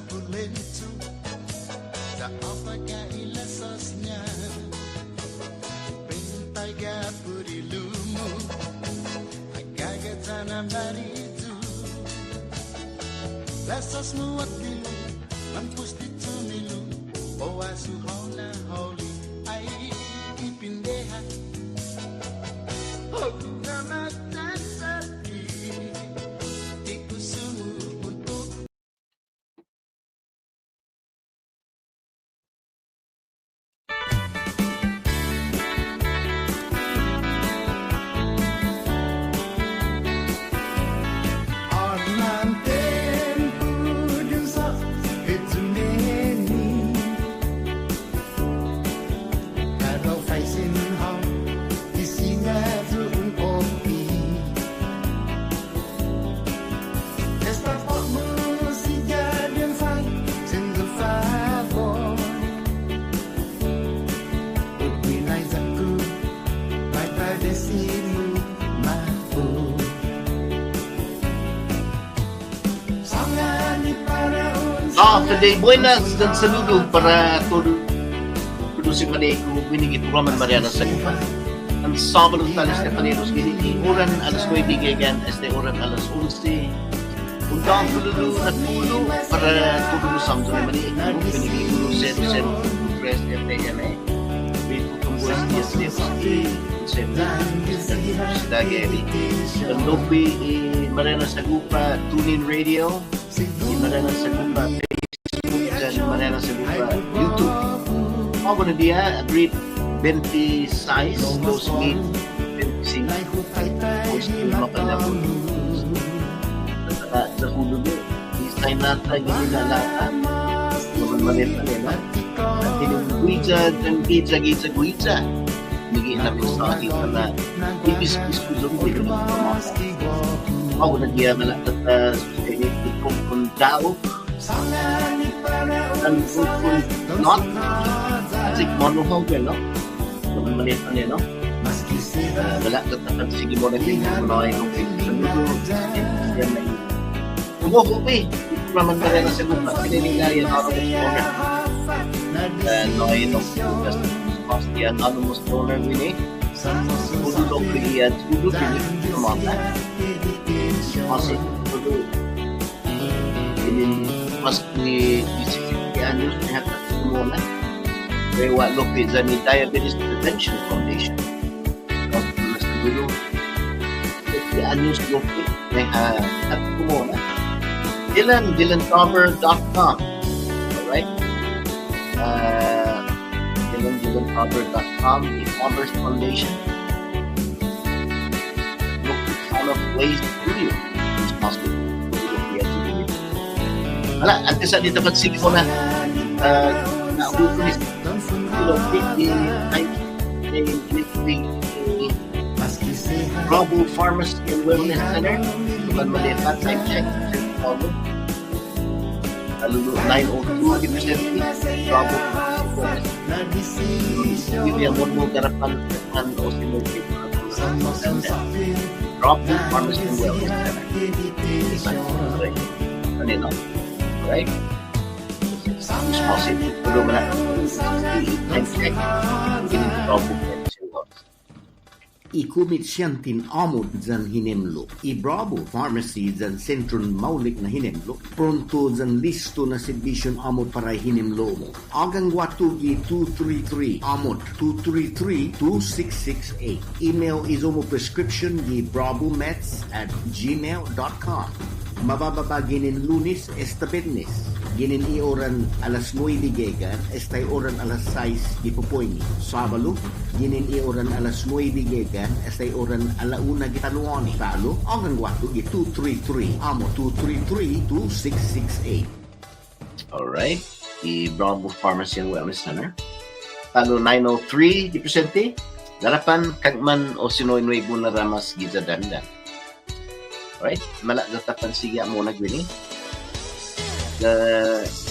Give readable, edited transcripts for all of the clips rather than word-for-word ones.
bulento sa apaga ilasosnya pentai ga purilumu agaga tanam maritu lasas muatilu mampus ditumilu bawa suhona holy ai ipindeha oh nama tasati ikusumu untuk today, buenas dan saludo para todo si Maneco, binigit Roman Marianas Agupa. Ang sábado talis na panilos gini, oran alas 9 gigan, oran alas 11. Undang saludo at pulo para todo sa mga Maneco, binigit 00.3 FM. Bito tumbuas niya sa Dageri. Kandopi, Marianas Agupa, TuneIn Radio, Marianas Agupa, Marianas Agupa, YouTube. Ako na diya, grade 26, 2025. Post yung makalabot. Sa hulog mo, isay nata, ginilala. Naman malit na nila. At tinugwitsa, gitsa, gwitsa. Naging namin sa akin na ibis-bis ko doon, hindi naman pamaka. Ako na diya, malatat na sustainability kung tao. And not kasi monohog no naman maliit na no wala ka tapat sige mo na din mo ay okay sa mundo yan na mo okay naman na rin sa mundo pinililayan ako ng owner no ay no just mas yan ano mo owner wini kudu lo kriyan kudu pili kumata masih kudu ini mas ni anos na muna kaya walo pizza ni Diabetes Prevention Foundation mas dulu anos lopi na at muna dylancover.com alright dylancover.com e-commerce foundation look at all of ways to do you it's possible. Wala, at isa dito ba't sige mo na na-utulis Global Pharmacy and Wellness Center bukan maliit na time check Alulu 902 Global Pharmacy yung mo garapan ng osimulti Global Pharmacy and Wellness Center ano no? Right? Responsible tulong na time check in trouble Ikumit siyantin amod dyan hinemlo. I-Bravo Pharmacy dyan sentron maulik na hinemlo. Pronto dyan listo na serbisyon amod para hinemlo mo. Agang watugi 233 amod 233-2668. Email isomo prescription di bravomeds@gmail.com. Mabababa ginin lunes esta Bednes. Ginin ioran alas 9 gigan, estay oran alas 6 gipupoyni. Sabalo, ginin ioran alas 9 gigan, estay oran alauna gitanuani. Talo, agang watu gi 233 amo 233-2668. Alright, the Bravo Pharmacy and Wellness Center. Talo 903 di presente. Darapan kagman o sinoy nuevo na ramas gizadandan. Alright, malagatapan siya mo nagwini.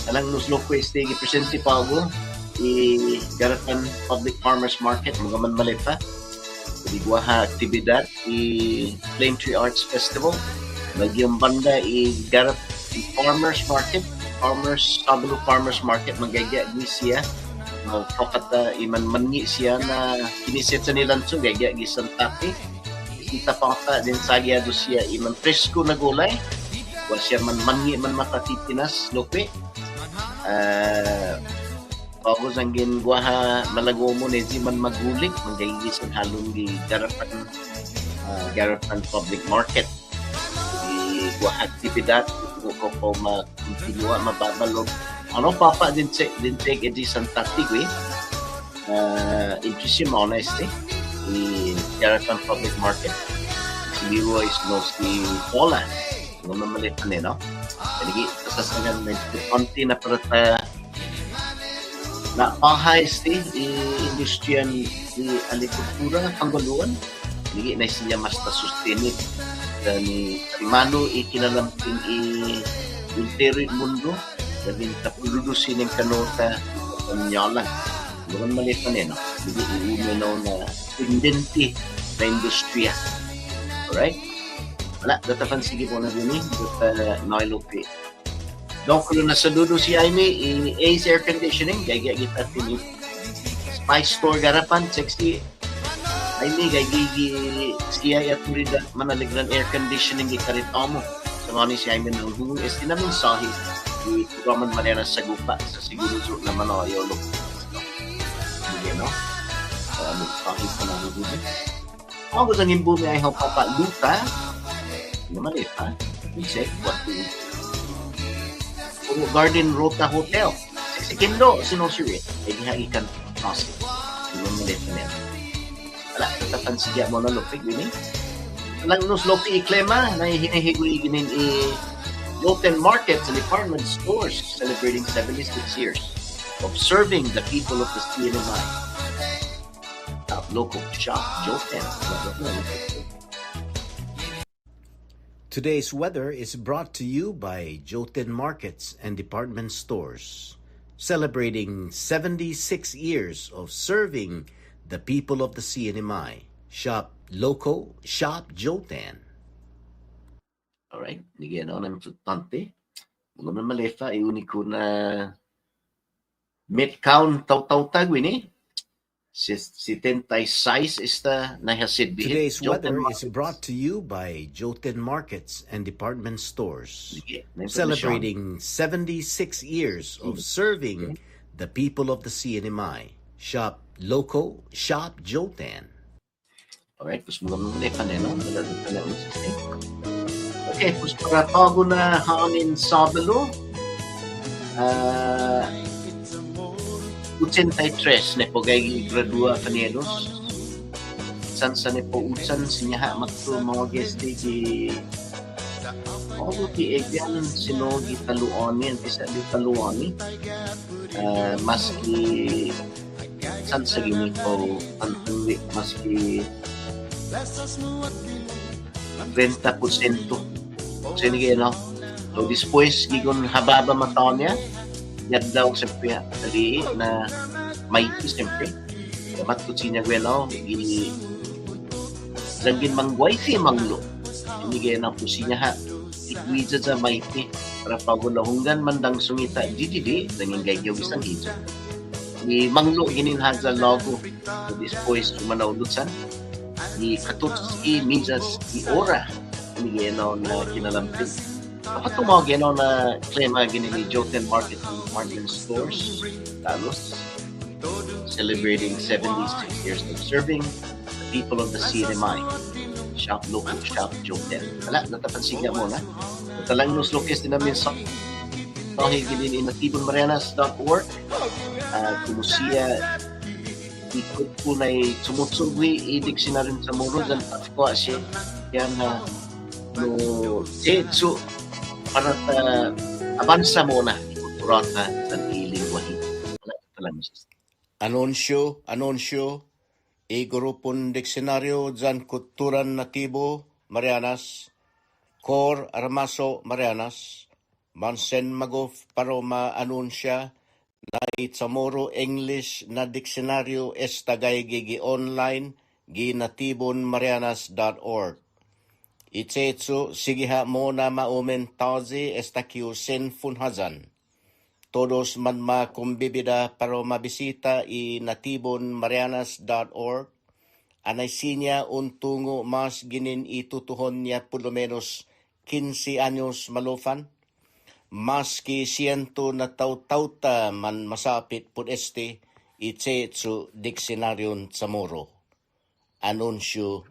Alang nuslo queste gipresente pa ako i-Garapan Public Farmers Market mga man malit pa. Digwaha aktibidad i Flame Tree Arts Festival. Nagyong banda i-Garap Farmers Market Farmers Market magagya gi siya. Kapata iman mangi siya na kinisit sa nilang so gagya gi Santake. Kita pa ka din sagya do siya iman presko na gulay. Wa siya man mangi man matatipinas lope. Bago sang ginguha malago mo ni man magulik magagya sa halong gi Garapan Public Market. Gua aktibidad ko makontinua mababalog ano papa din take edi Santati gwi interesting honest i Garapan Public Market si Leroy is mostly Poland no mamalit na no jadi kasasangan na konti na para na pahay industriyan di agrikultura panggaluan jadi na siya mas sustainable dan mano ikinalampin ulteri mundo dan tapududusin ng kanota kanyalan bukan maliit na no jadi iuminaw na indenti na industriya alright wala datapan sige po na din data nailopi donc kung nasa dudo si Jaime Ace Air Conditioning gaya kita tini Spice Store Garapan 60 ay ni gigi siya at turida manaligran air conditioning ikarita mo sa mga ni siya ay manunghung es namin sahi di programan Marianas Agupa sa siguro so na manoyo look hindi no sahi pa na nunghung ako sa gimbumi ay hapapa luta naman ha check what to Garden Rota Hotel sa Kindo sinosiri ay gihagikan process naman malit na tatapan siya mo na lupig ini lang nos lopi iklema na hinahigui ginin Loten Market and department stores celebrating 76 years of serving the people of the CNMI. Top local shop Joten. Today's weather is brought to you by Joten Markets and Department Stores, celebrating 76 years of serving the people of the CNMI. Shop local, shop Joten. Alright, nigyan ako ng importante. Mga naman malefa, iuni ko na Midtown taw-taw-tag, wini. 76 esta nahasid bihit. Today's weather is brought to you by Joten Markets and Department Stores, celebrating 76 years of serving the people of the CNMI. Shop local, shop Joten. Alright, pues mga malefa na no? Okay, pues para tago na haanin Sabalo, 83 na po gay gradua kanielos. San ne po utsan sinyaha matto mga guest di ako ti egyan sinogi taluoni isa di taluoni maski san sa gini po antuwi maski 30% sige no so después gigon hababa mataon niya yad daw siyempre dali na may siyempre dapat ko siya gwelo gini lagin mangway si manglo hindi gaya na po siya ha ikwidza sa may para pagulahunggan mandang sungita di nanging gayaw isang hito ni manglo gininhan sa logo so después sumanaw lutsan ni katuts minjas ora ni geno na kinalampin kapag tumawag geno na klema gini ni Joten Market and Department Stores Talos celebrating 76 years of serving the people of the CNMI. Shop local, shop Joten. Wala, natapansin niya mo na talang news locus din namin sa gini inatibon marianas.org kumusiya ikot po na sumutsugwi idik siya rin sa muro dan ako siya yan na no so para abansa muna ikuturan na sa iling wahi wala talang Anunsyo igurupon diksenaryo dyan kuturan natibo Marianas Cor Armaso Marianas Mansen Magof Paroma anunsya na itsamoro English na diksenaryo estagay gigi online ginatibon marianas.org. Itsetsu sigiha mo na maumen tazi estakiu sen funhazan. Todos man makumbibida para mabisita natibonmarianas.org. Anay sinya untungo mas ginin itutuhon niya por lo menos 15 anyos malufan. Maski siento na tautauta man masapit por itsetsu diksenaryon sa moro. Anunsyo.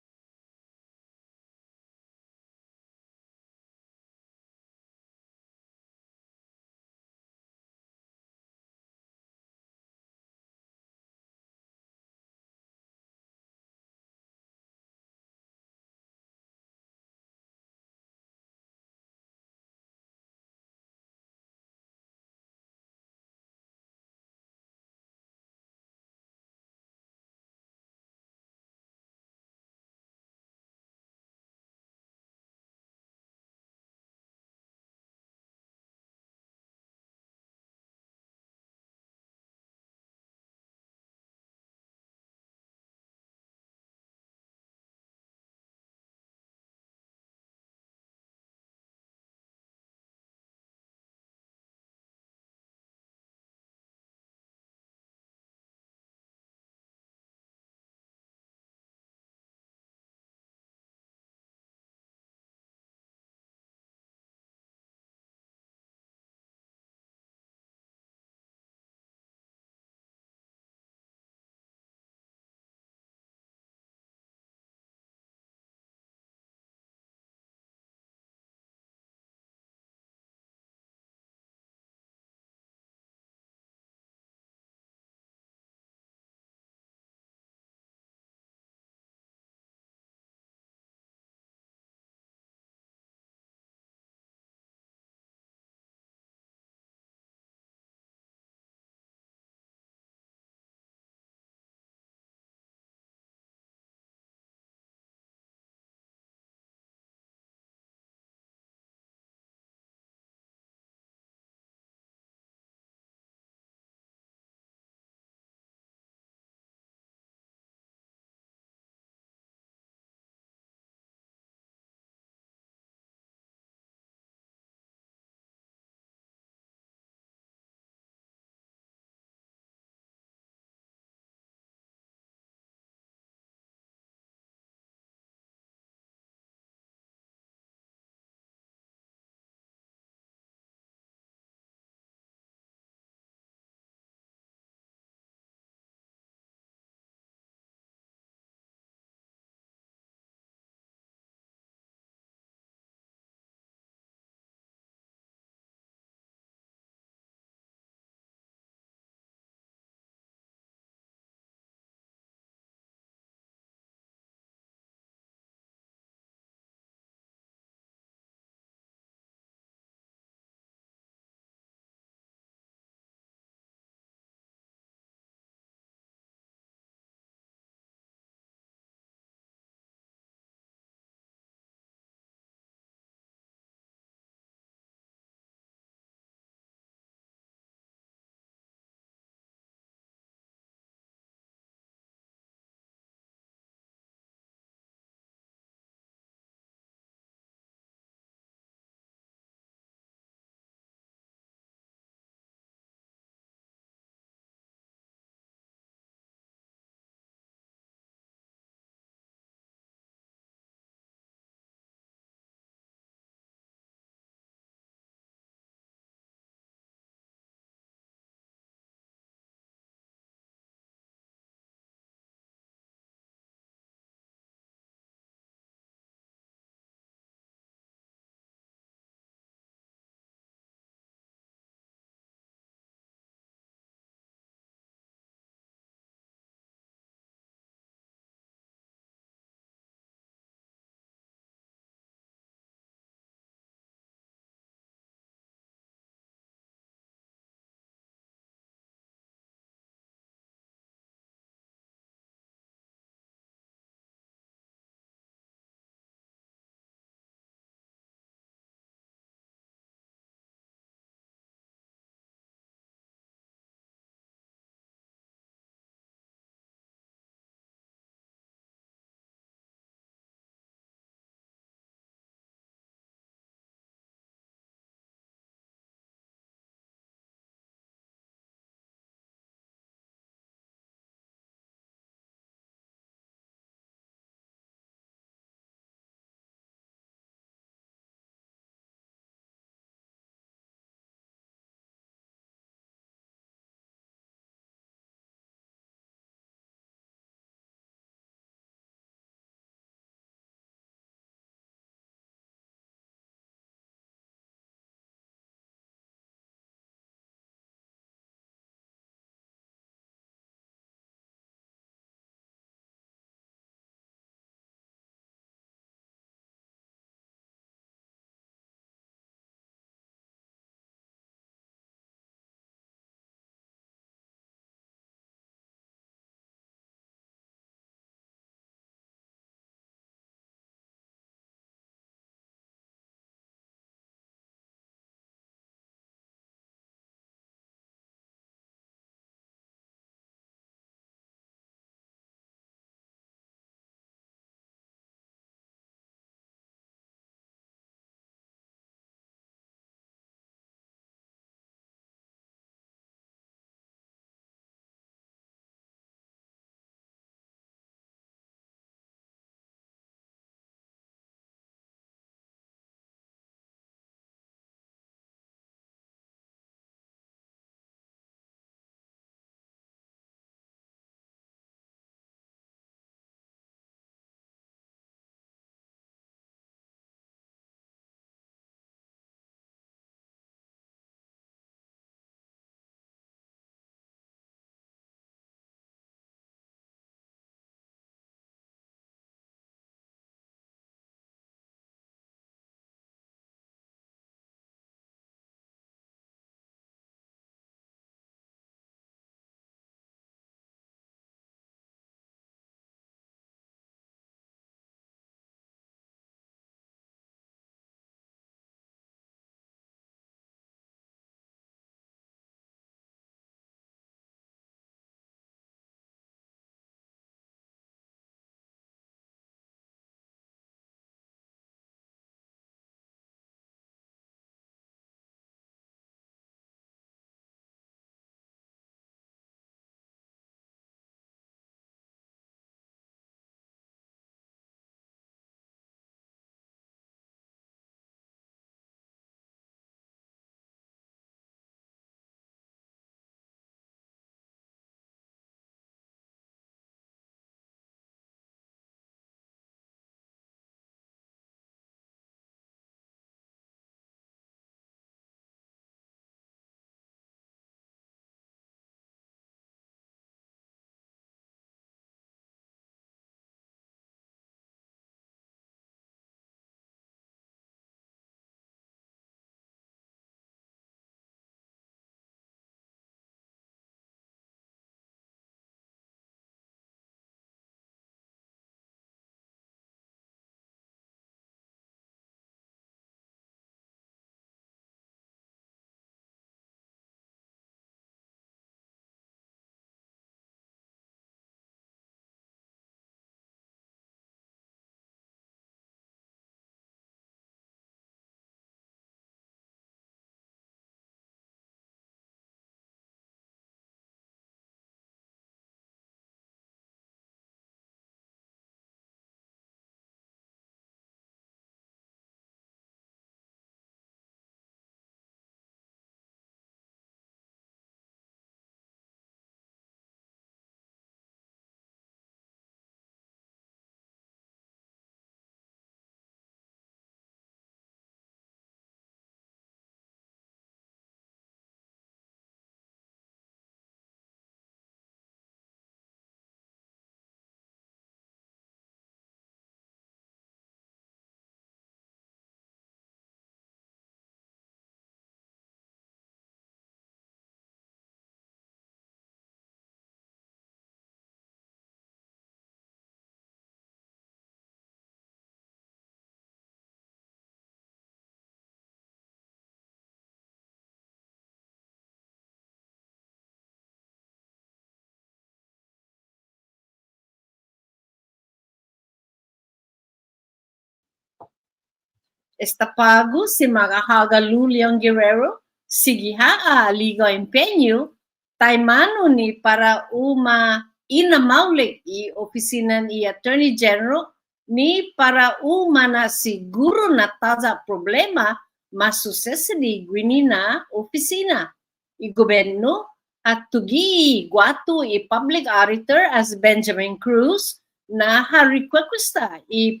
Estapago si Magahaga Luliang Guerrero, sigiha ligo empeño, taimano ni para uma inamaulik i opisina ni Attorney General ni para uma na siguro na taza problema masusese di gwinina opisina. I gobyerno at tugi guato i public auditor as Benjamin Cruz na ha-requesta i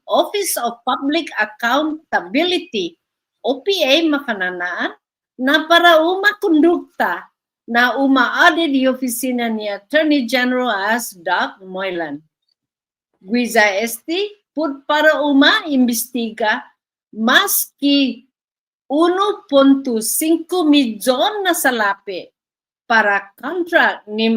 Office of Public Accountability OPA makananaan na para kondukta na umaade di opisina ni Attorney General as Doc Moylan. Guiza pud para imbestiga maski 1.5 milyon na salapi para contract ni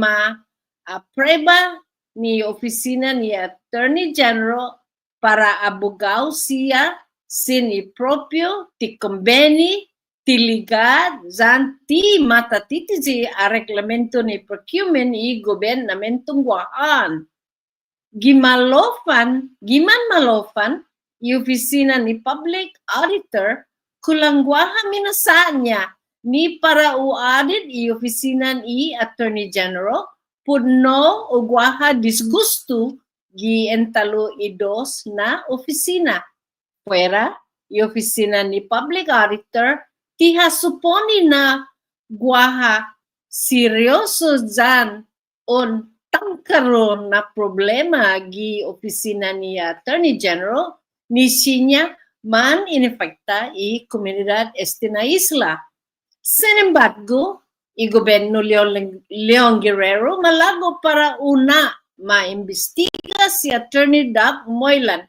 prueba ni opisina ni Attorney General para abogado siya sin proprio ti conveni ti ligad zan ti matatitiji a reglamento ni procurement i gobernamentong guaan. Giman malofan i opisina ni public auditor kulangwaha minasanya ni para uadid i opisina ni Attorney General pudno ugwaha disgusto gi entalo idos na opisina. Fuera i opisina ni public auditor tiha suponi na guaha seryoso dyan on tangkaron na problema gi opisina ni Attorney General ni sinya man inefekta i komunidad na isla. Sin embargo, i gobyerno Leon Guerrero malago para una maimbestiga si Attorney Doc Moylan.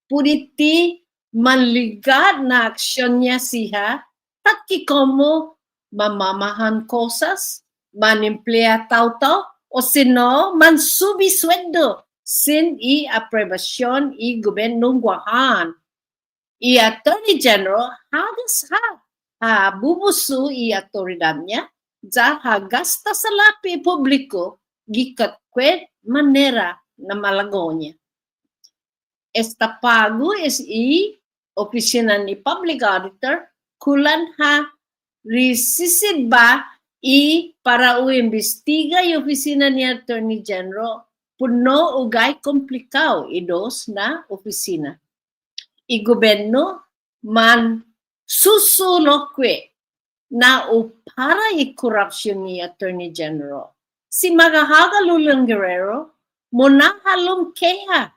Puditi manligad na aksyon niya siya tatki como mamamahan cosas, manimplea tao-tao, o sino mansubi sweldo sin i aprobasyon i gobyernong guahan. I Attorney General hagas bubuso i autoridad niya za hagasta sa lapi publiko gikatkwet manera na malago niya. Estapago is i opisina ni public auditor kulan resisid ba i para imbestiga i opisina ni Attorney General puno ugay komplikao idos na opisina. I gobyerno man susulokwe na para i korupsyon ni Attorney General. Si Magahaga Lulang Guerrero monahalom keha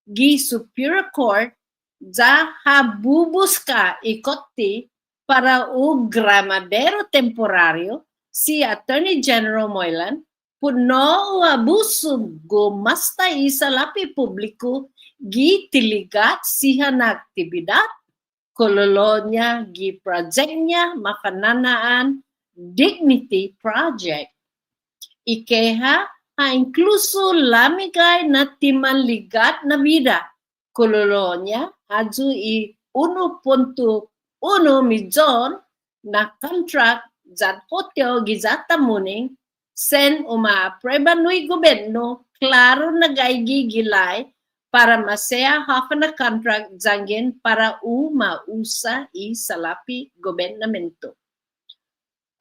gi Superior Court za habubus ka ikoti para gramadero temporario si Attorney General Moylan puno abuso gumasta isa lapi publiko gi tiligat siya na aktibidad kololo niya gi project niya makananaan dignity project. Ikeha incluso lamigay na timanligat na vida kololo niya adju i 1.1 milyon na contract zat hotel gizata muning sen umaapreba nui gobyerno klaro na gilay para masaya hafa na contract zangin para mausa i salapi gobernamento.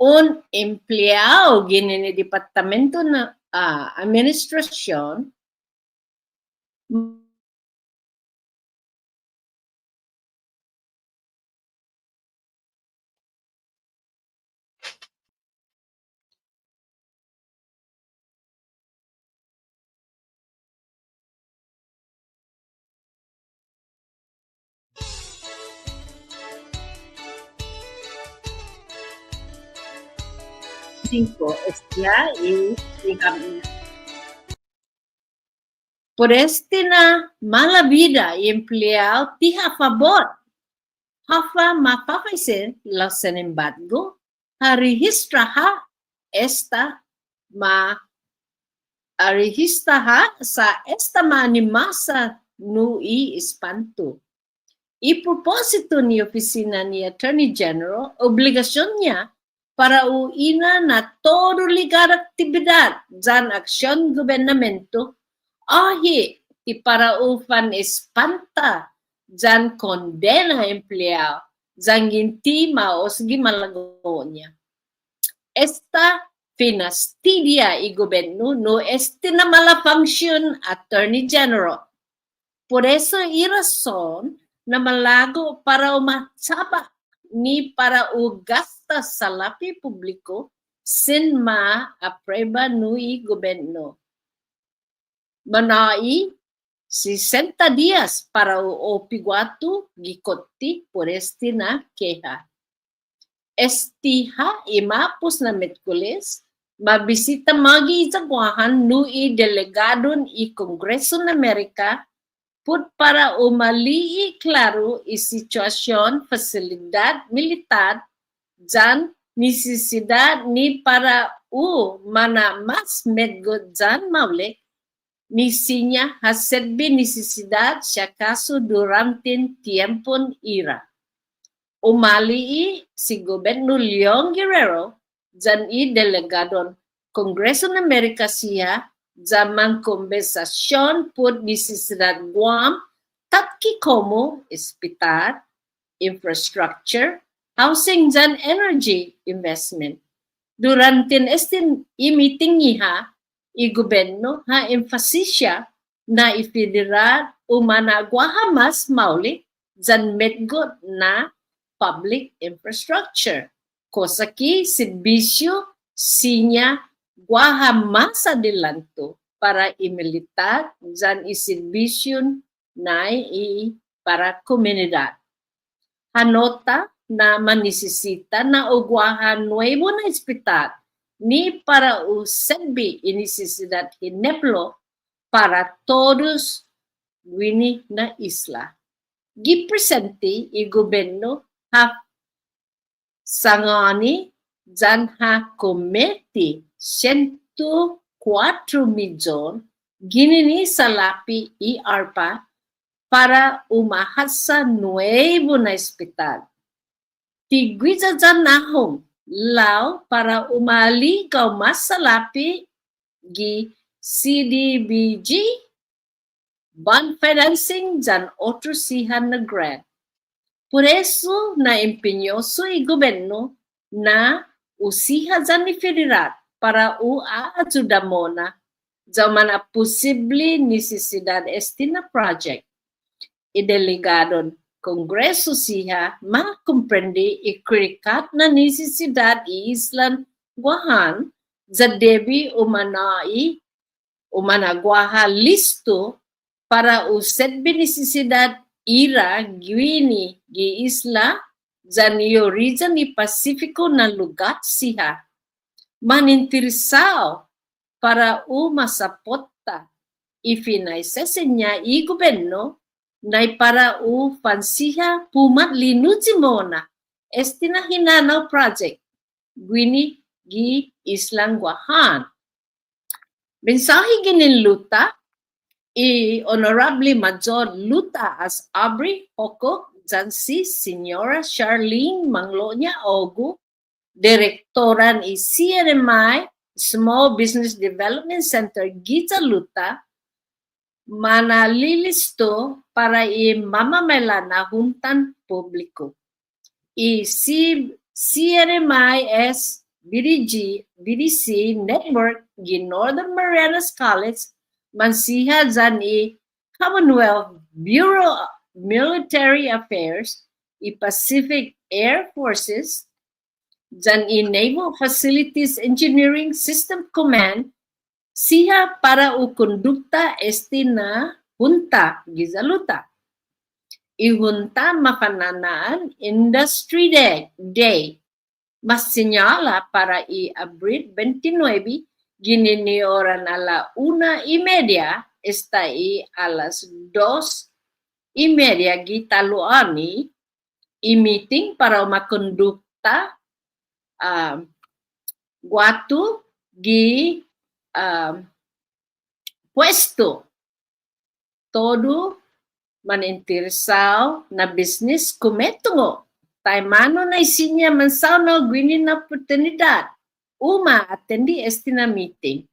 Un empleado gini ni departamento na administrasyon Por na mala vida y empleado tiha favor. Hafa mapapaisen la sin embargo, registra sa esta manimasa no i espanto. I propósito ni oficina ni Attorney General, obligasyon niya para uina na todo ligar aktibidad dan aksyon gobernamento ahi i para ufan espanta jan kondena empleado, jan gintima o sige malagonya. Esta finastidia y gobierno no tiene mala función Attorney General. Por eso hay razón na malago para umasaba ni para ugasta sa lapi publiko sin ma-aprueba nui gobierno. Manai 60 días para opiguatu gikoti por na queja. Estiha imapos na Miyerkules, mabisita magi jagwahan nui delegadon i Kongreso ng Amerika put para umalihi klaro i sitwasyon fasilidad militar jan necesidad ni para mana mas medgo jan maulik misinya haserbi necesidad si acaso durante tiempon ira. Umali si Gobierno Leon Guerrero jan i delegadon Kongreso ng Amerika siya zaman konversasyon pud necesidad Guam tatki como hospital, infrastructure, housing jan energy investment. Durante este meeting niya, i-gobyerno ha emphasis siya na i-federal umanagwa mas mauli jan medgot na public infrastructure. Cosa que serbisyo sinya guaha mas adelanto para imilitar jan iserbisyon na para komunidad. Hanota na manisisita na uguaha nuevo na hospital ni para userbi necesidad hineplo para todos wini na isla. Gipresente i gobyerno ha sangani jan ha kometi 104 milyon ginini sa lapi i ARPA para umahasa nuevo na hospital. Tigwiza jan nahong lao para umaligaw mas sa lapi gi CDBG bond financing jan otrusihan na grant. Por eso na empeñoso i gobyerno na usiha jan ni federal para uaajuda mona zaman a posible necesidad na project. Idelegadon Kongreso siya makomprende ikrikat na necesidad islan guahan za debi umanagwaha listo para userbi necesidad ira gwini gi isla zanio region ni Pasifiko na lugar siya maninteresao para umasapota ifinaises niya i gobyerno na para fansiha pumat linuji mona na hinanaw project gwini gi islang guahan. Mensahe ginin luta i Honorable Major Luta as Aubrey Hokok jan si Senyora Charlene Manglonya Ogu, Direktoran i CNMI Small Business Development Center Gita Luta, manalilisto para i-mamamela na huntan publiko. CNMIS BDC Network gi Northern Marianas College mansiha jan i Commonwealth Bureau of Military Affairs i Pacific Air Forces jan i Naval Facilities Engineering System Command siya para ukondukta na hunta gizaluta. Ihunta mapananaan Industry Day. Mas senyala para i-Abril 29 gininiyoran ala 1:30 esta alas 2:30 gitaluani i-meeting para makondukta guatu gi puesto todo maninteresao na business kumetungo taimano na isinya mansaw na gwini na oportunidad uma atendi na meeting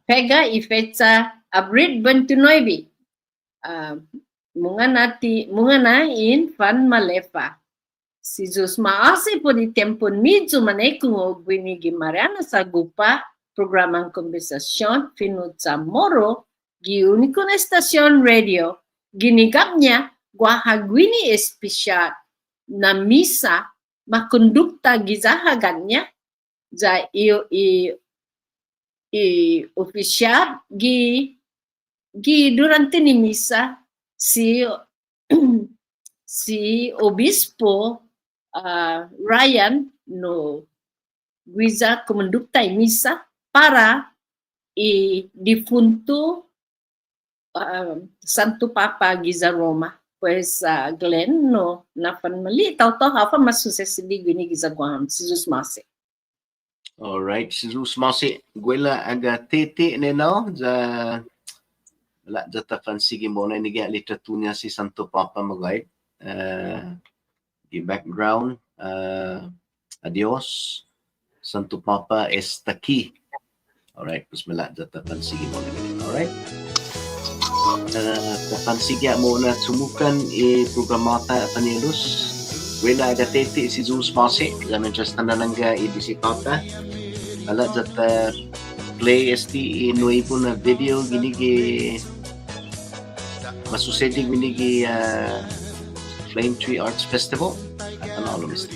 pega y fecha abril 29. Mga na in fan malefa. Si Diyos maasi po di tempon medyo manay kung binigi Marianas Agupa programang konversasyon finut sa Moro gi uniko na estasyon radio ginigap niya guahagwini espesyal na misa makondukta gizahagan niya za opisyal gi durante ni misa si obispo Ryan no guiza kumendukta misa para difunto Santo Papa giza Roma. Pues Glenn no nafan mali tao hafa masusesidi gini giza Guam si Jesus Masi. Alright, si Jesus Masi gwela aga tete neno za wala data fansigi mo na niya literatura si Santo Papa magay the background adios Santo Papa está aquí. Alright, pues mala data fansigi mo na niya. Alright, kapansigya mo na sumukan programata Panelos wala aga tete si Jesus Masi ganun just nananga ibisipata wala data play esti nuevo na video ginigi masusedig ginigi Flame Tree Arts Festival at Anonymous.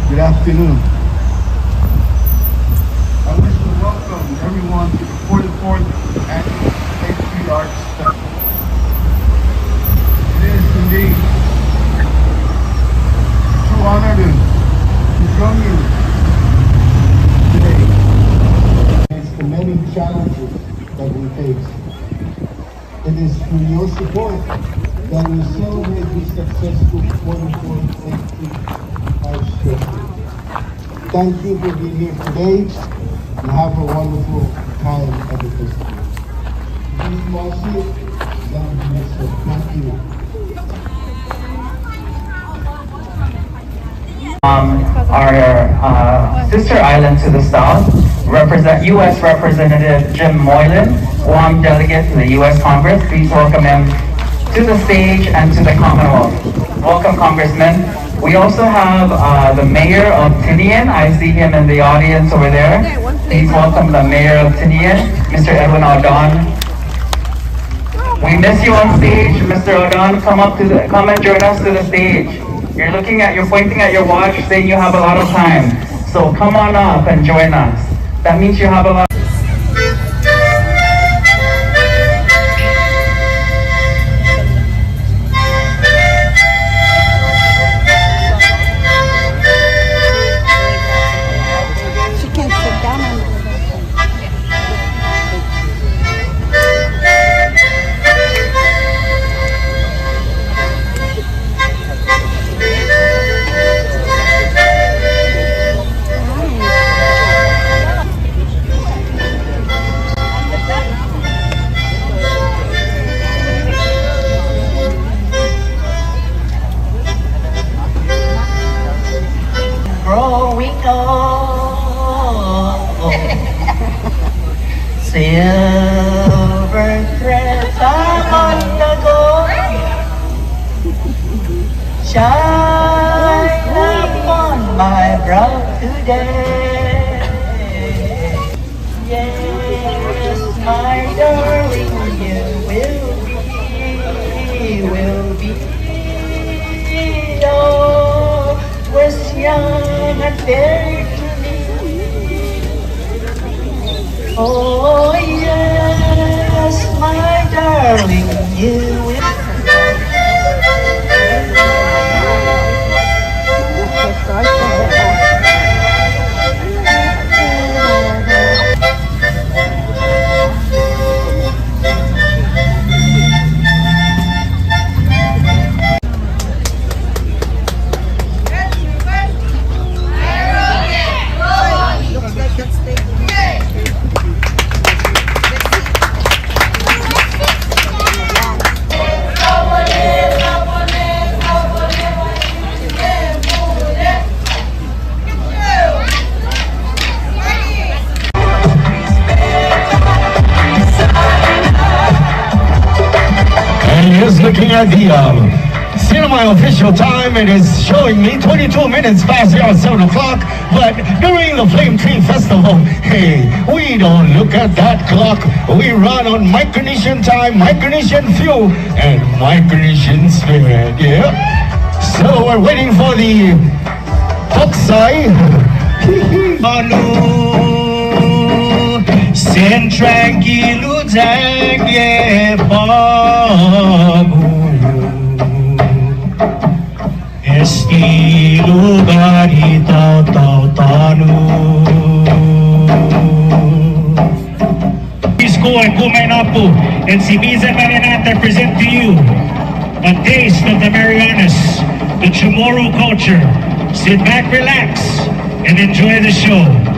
Good afternoon. I wish to welcome everyone to the 44th Annual Flame Tree Arts Festival. It is indeed a true honor to join you today against the many challenges that we face. It is through your support that we celebrate this successful 44th Flame Tree Arts Festival. Thank you for being here today and have a wonderful time at the festival. Please Marcy, thank you. Our sister island to the south, U.S. Representative Jim Moylan, Guam delegate to the U.S. Congress. Please welcome him to the stage and to the Commonwealth. Welcome, Congressman. We also have the Mayor of Tinian. I see him in the audience over there. Please welcome the Mayor of Tinian, Mr. Edwin Audon. We miss you on stage, Mr. Audon. Come and join us to the stage. You're pointing at your watch, saying you have a lot of time. So come on up and join us. That means you have a lot. Silver threads are on the go, shine upon my brow today. Yes, my darling, you will darling, you. Just looking at the cinema official time, it is showing me 22 minutes past the hour 7 o'clock, but during the Flame Tree Festival, hey, we don't look at that clock. We run on Micronesian time, Micronesian fuel, and Micronesian spirit, yeah? So we're waiting for the Foxai. Tranquilo jangue pago estilo garita tautano Pisco and Kumainapu and Simiza Marinata present to you a taste of the Marianas, the Chamorro culture. Sit back, relax, and enjoy the show.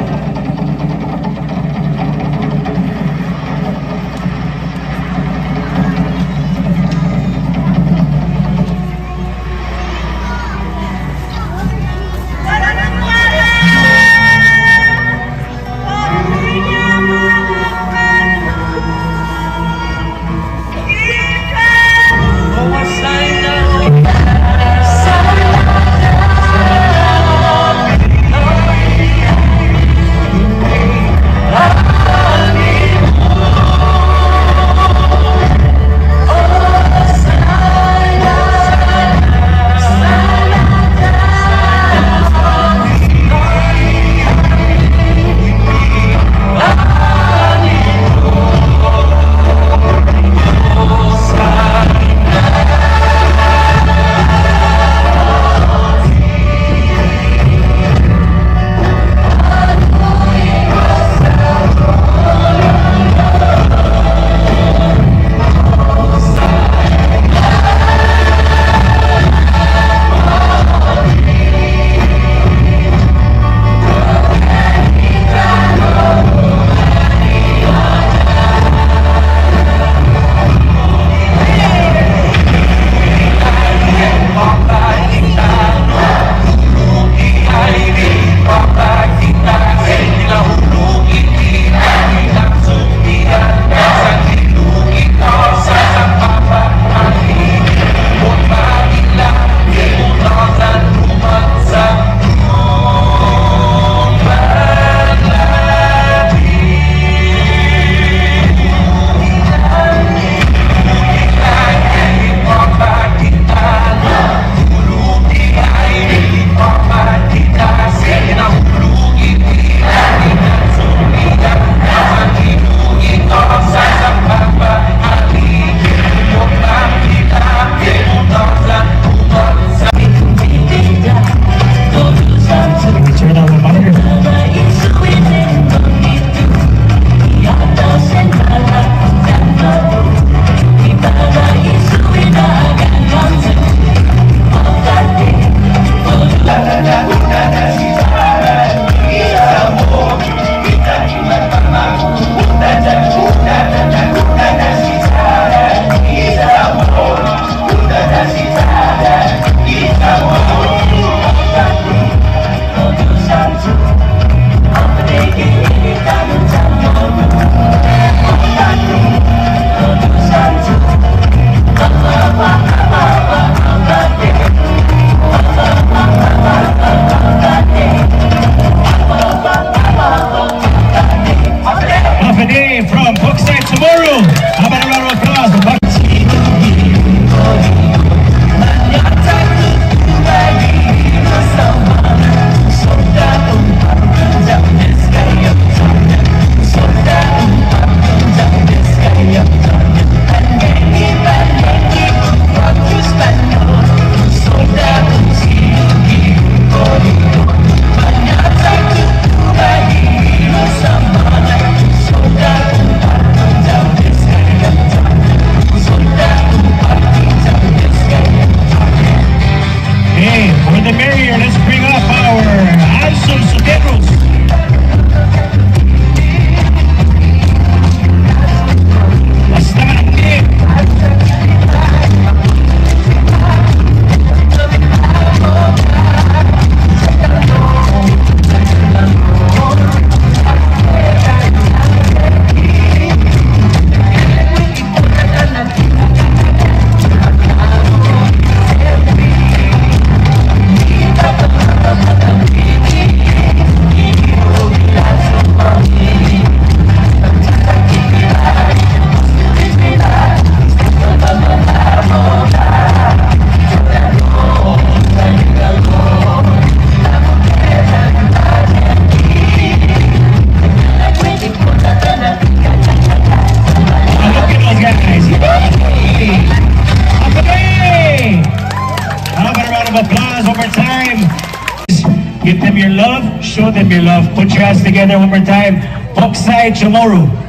show them your love. Put your hands together one more time. Poksai Chamorro.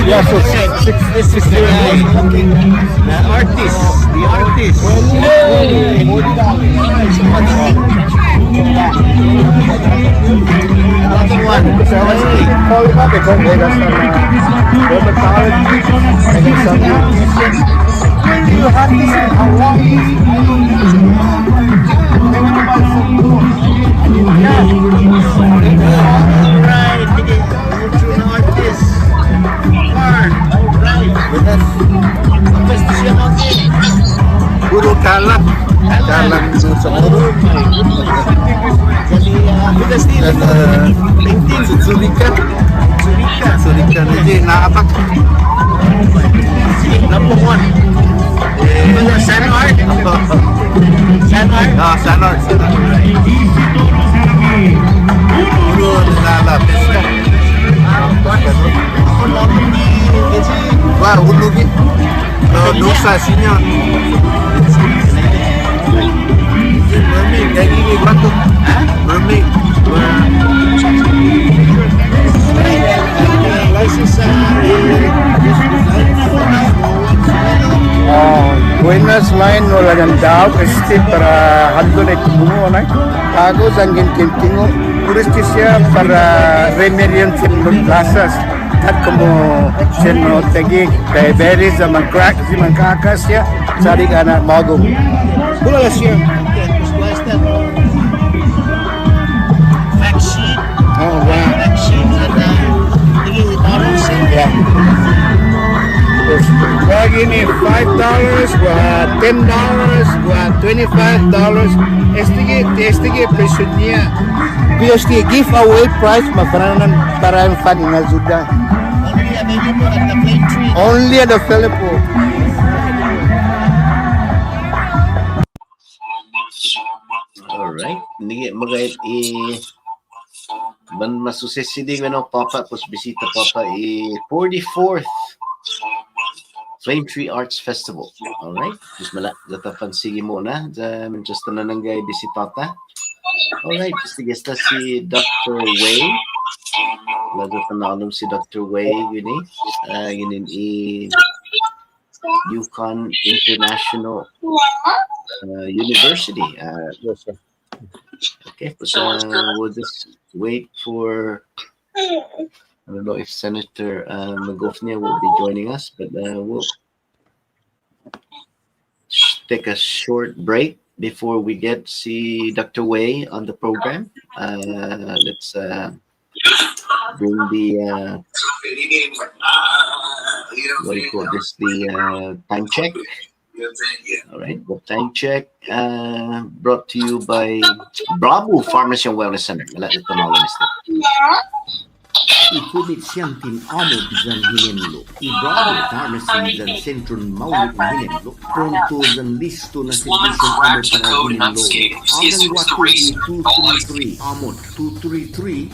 Yeah, so this is the artist. Another one. Guru Kalak Chamorro. Dan LinkedIn Surika Liji Naapak. Number one. Streamyard. Streamyard. Guru Nala Pesca. Wah, ulugi. Dosa sinya. Mermaid, kayak gini batuk. Mermaid. Buenas lain wala yang daw este para hando na kumo na tago sangin kintingo turistisya para remedian sin casas at como seno tegi diabetes man crack si man kakas ya sari kana mago kula la siya Fact sheet. oh wow Fact sheet. yeah wag ini $5, wag $10, wag $25. Estige presyo niya. Because the giveaway price maparanan para ang fan na zuda. Only available at the Flame Tree. Only at the Philippines. Alright. Hindi magayat man masusesidi nga no papa pos bisita papa 44th. Flame Tree Arts Festival. All right. Just mala datapan sige muna. Just na nanggay bisitata. All right. Sige si Dr. Wei. Lago tanalong si Dr. Wei yun yun Yukon International University. Yes, sir. Okay, but we'll just wait for. I don't know if Senator Magofnia will be joining us, but we'll take a short break before we get to see Dr. Wei on the program. Let's bring the what do you call this? The time check. All right, the time check brought to you by Bravo Pharmacy and Wellness Center. Ikubit siyang tinamod dyan hinenlo. Ibravo Pharmacy dyan sentron maulit na hinenlo. Pronto dyan listo na servisyon amod para hinenlo. Agang wako i 233 amod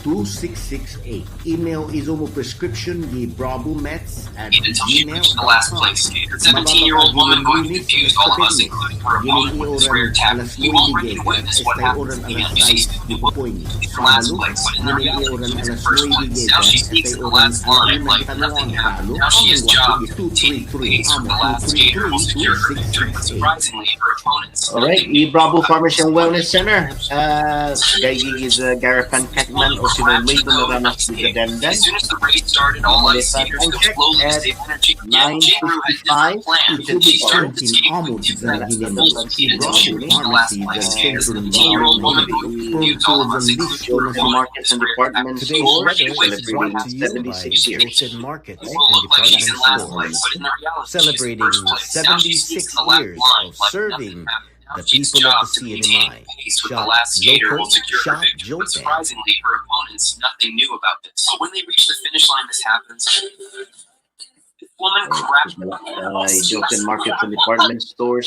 233-2668. Email isomo prescription di bravomeds@gmail.com. 17-year-old woman going to confuse all of us, including her opponent, with this rare tactic. You already witnessed what happened to the NBC's in last place, but in the reality, she was the first one. Now she sneaks in the last line like nothing happened. Now she has job to continue the pace from the last skater who secured her victory, but surprisingly, her opponents. All right, Bravo Pharmacy and Wellness Center. Gagigis Garapan Catman o sinulmay ko na ranas di Gadanda. As soon as the race started, all ice skaters go slowly to save energy. Yet Jinru had different plans, and she started to skate with two minutes before the skated until she reached the last place skater. The 17-year-old woman who confused all of us, including her opponent, Markets and department stores celebrating 76 years. Wilson Markets and Department Stores, celebrating 76 years of serving the people of the CNMI. Shop local, shop Jotan. Surprisingly, her opponents, nothing new about this. So when they reach the finish line, this happens. This woman crashed. Jotan Markets and department stores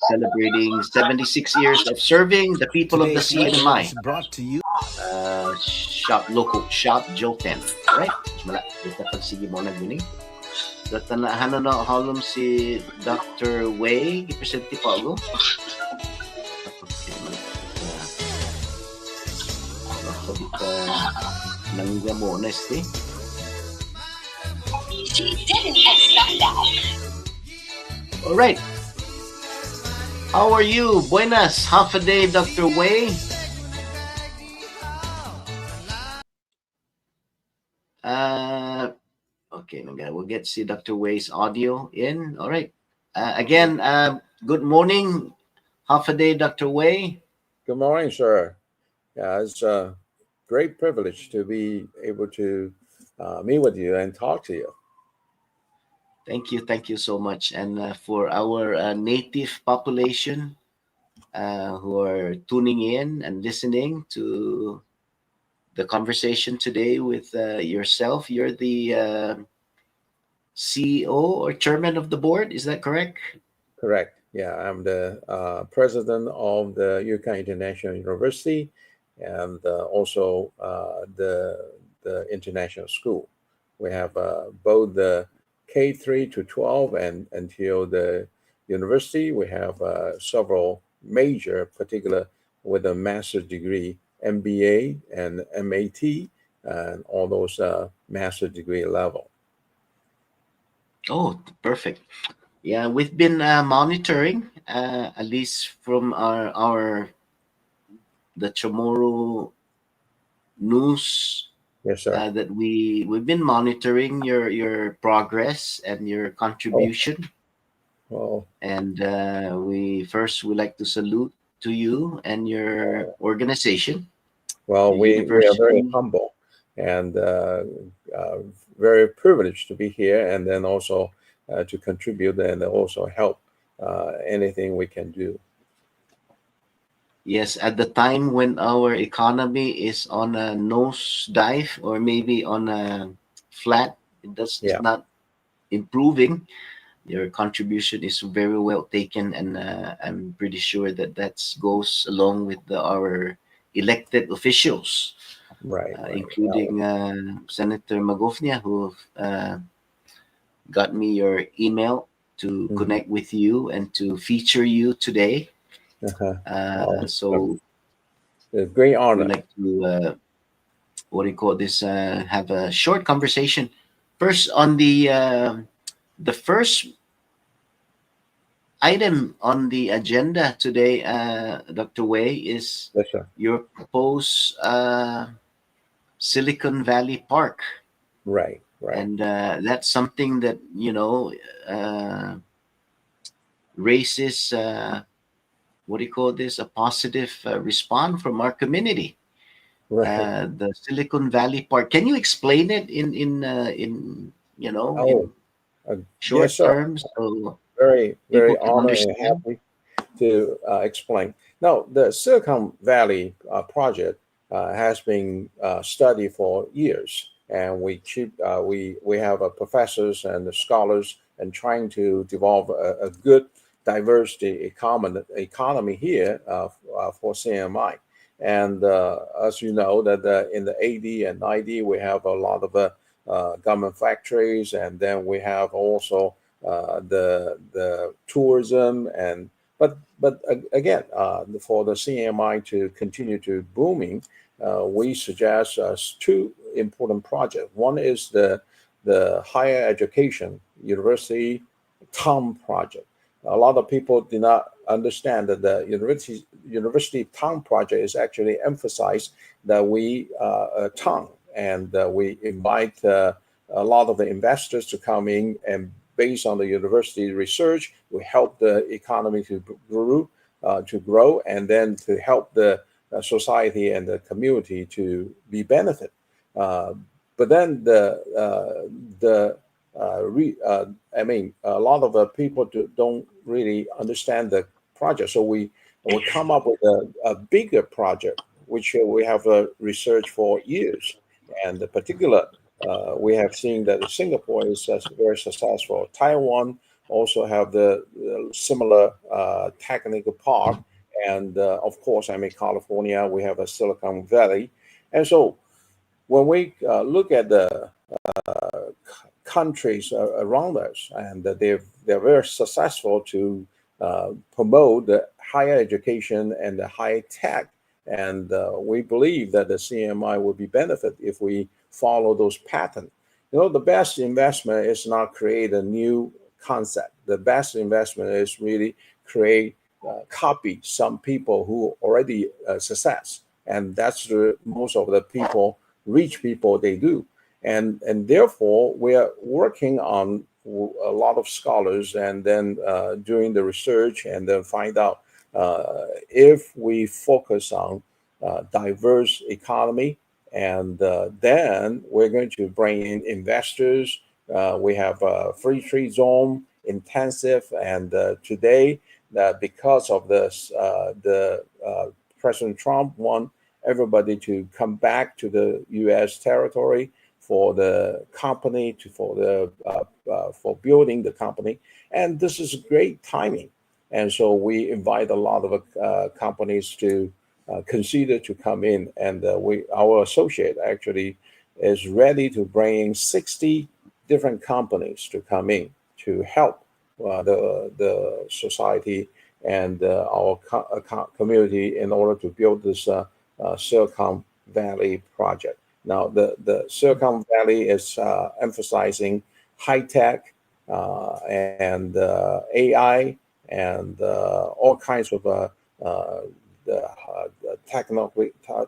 celebrating 76 years of serving the people of the CNMI. Brought to you. Shop local, shop Jotan. Right? Mala, dito pagsige mo na gini. Dito na halom si Dr. Wei, gipresente pa ako. Nangga mo na este. She didn't expect that. All right. How are you? Buenas. Half a day, Dr. Wei. Okay, we'll get to see Dr. Wei's audio in. All right. Again, good morning. Half a day, Dr. Wei. Good morning, sir. Yeah, it's a great privilege to be able to meet with you and talk to you. Thank you so much. And for our native population who are tuning in and listening to the conversation today with yourself, you're the CEO or chairman of the board, is that correct? Correct. Yeah, I'm the president of the Yukon International University and also the international school. We have both the K3 to 12 and until the university. We have several major, particular with a master's degree, MBA and MAT, and all those master's degree level. Oh, perfect. Yeah, we've been monitoring, at least from the Chamorro news. Yes, sir. That we've been monitoring your progress and your contribution. Well, and we like to salute to you and your organization. Well, we are very humble and very privileged to be here, and then also to contribute and also help anything we can do. Yes, at the time when our economy is on a nosedive or maybe on a flat, it's not improving. Your contribution is very well taken, and I'm pretty sure that goes along with our elected officials, right. Including Senator Magofnia, who got me your email to Mhm. connect with you and to feature you today. Uh-huh. Oh, So a great we honor. like to what do you call this? Have a short conversation. First, on the first item on the agenda today, Dr. Wei, is Yes, sir. your proposed Silicon Valley Park, Right, right. and that's something that uh, raises what do you call this? A positive response from our community. Right. The Silicon Valley Park. Can you explain it in Oh, in yes, short sir. terms so Very, people very can honored and understand? happy to explain. Now, the Silicon Valley project has been studied for years, and we have professors and scholars and trying to develop a good diversity economy here for CMI. And as you know, that in the 80 and 90, we have a lot of government factories, and then we have also the tourism and again, for the CMI to continue to booming, we suggest two important projects. One is the higher education university town project. A lot of people do not understand that the university town project is actually emphasized that we a town, and we invite a lot of the investors to come in, and based on the university research, we help the economy to grow, and then to help the society and the community to be benefit. Uh, but then I mean, a lot of people don't really understand the project, so we come up with a bigger project, which we have researched for years, and the particular we have seen that Singapore is very successful. Taiwan also have the similar technical park, and of course, I mean California, we have a Silicon Valley, and so when we look at the countries around us, and that they're very successful to promote the higher education and the high tech, and we believe that the CMI will be benefit if we follow those patterns. You know, the best investment is not create a new concept. The best investment is really create copy some people who already success, and that's the most of the people, rich people, they do. And therefore we are working on a lot of scholars, and then doing the research, and then find out if we focus on diverse economy, and then we're going to bring in investors. We have a free trade zone intensive, and today because of this President Trump want everybody to come back to the U.S. territory for the company for building the company, and this is great timing. And so we invite a lot of companies to consider to come in, and our associate actually is ready to bring in 60 different companies to come in to help the society and our community in order to build this Silicon Valley project. Now, the Silicon Valley is emphasizing high tech and AI and all kinds of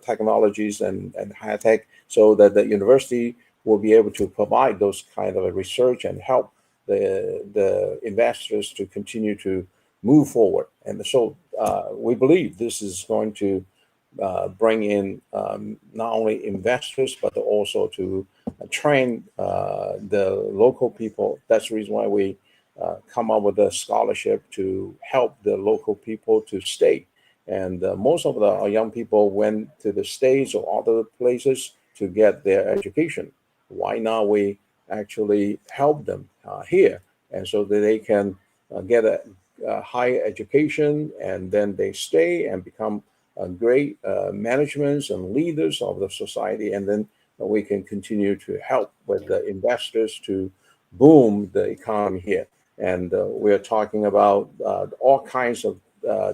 technologies and high tech, so that the university will be able to provide those kind of research and help the investors to continue to move forward. And so we believe this is going to bring in not only investors, but also to train the local people. That's the reason why we come up with a scholarship to help the local people to stay. And most of our young people went to the States or other places to get their education. Why not we actually help them here, and so that they can get a higher education, and then they stay and become great managements and leaders of the society, and then we can continue to help with the investors to boom the economy here. And we're talking about all kinds of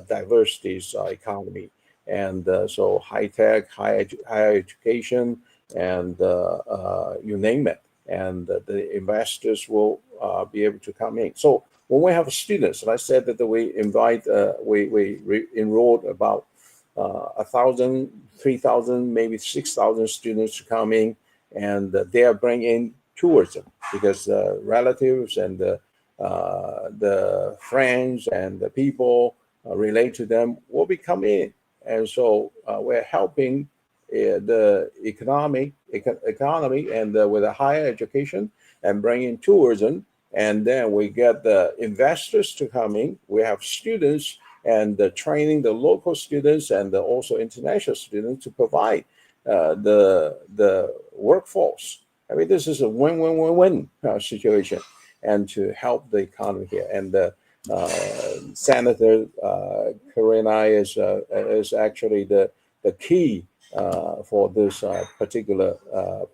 diversities economy. And so high tech, higher education, and you name it. And the investors will be able to come in. So when we have students, I said that we invite, we enrolled about 1,000, 3,000, maybe 6,000 students to come in, and they are bringing tourism because relatives and the friends and the people relate to them will be coming in, and so we're helping the economy and with a higher education and bringing tourism, and then we get the investors to come in. We have students and training the local students and also international students to provide the workforce. I mean, this is a win-win-win-win situation, and to help the economy here. And Senator Karina is actually the key for this particular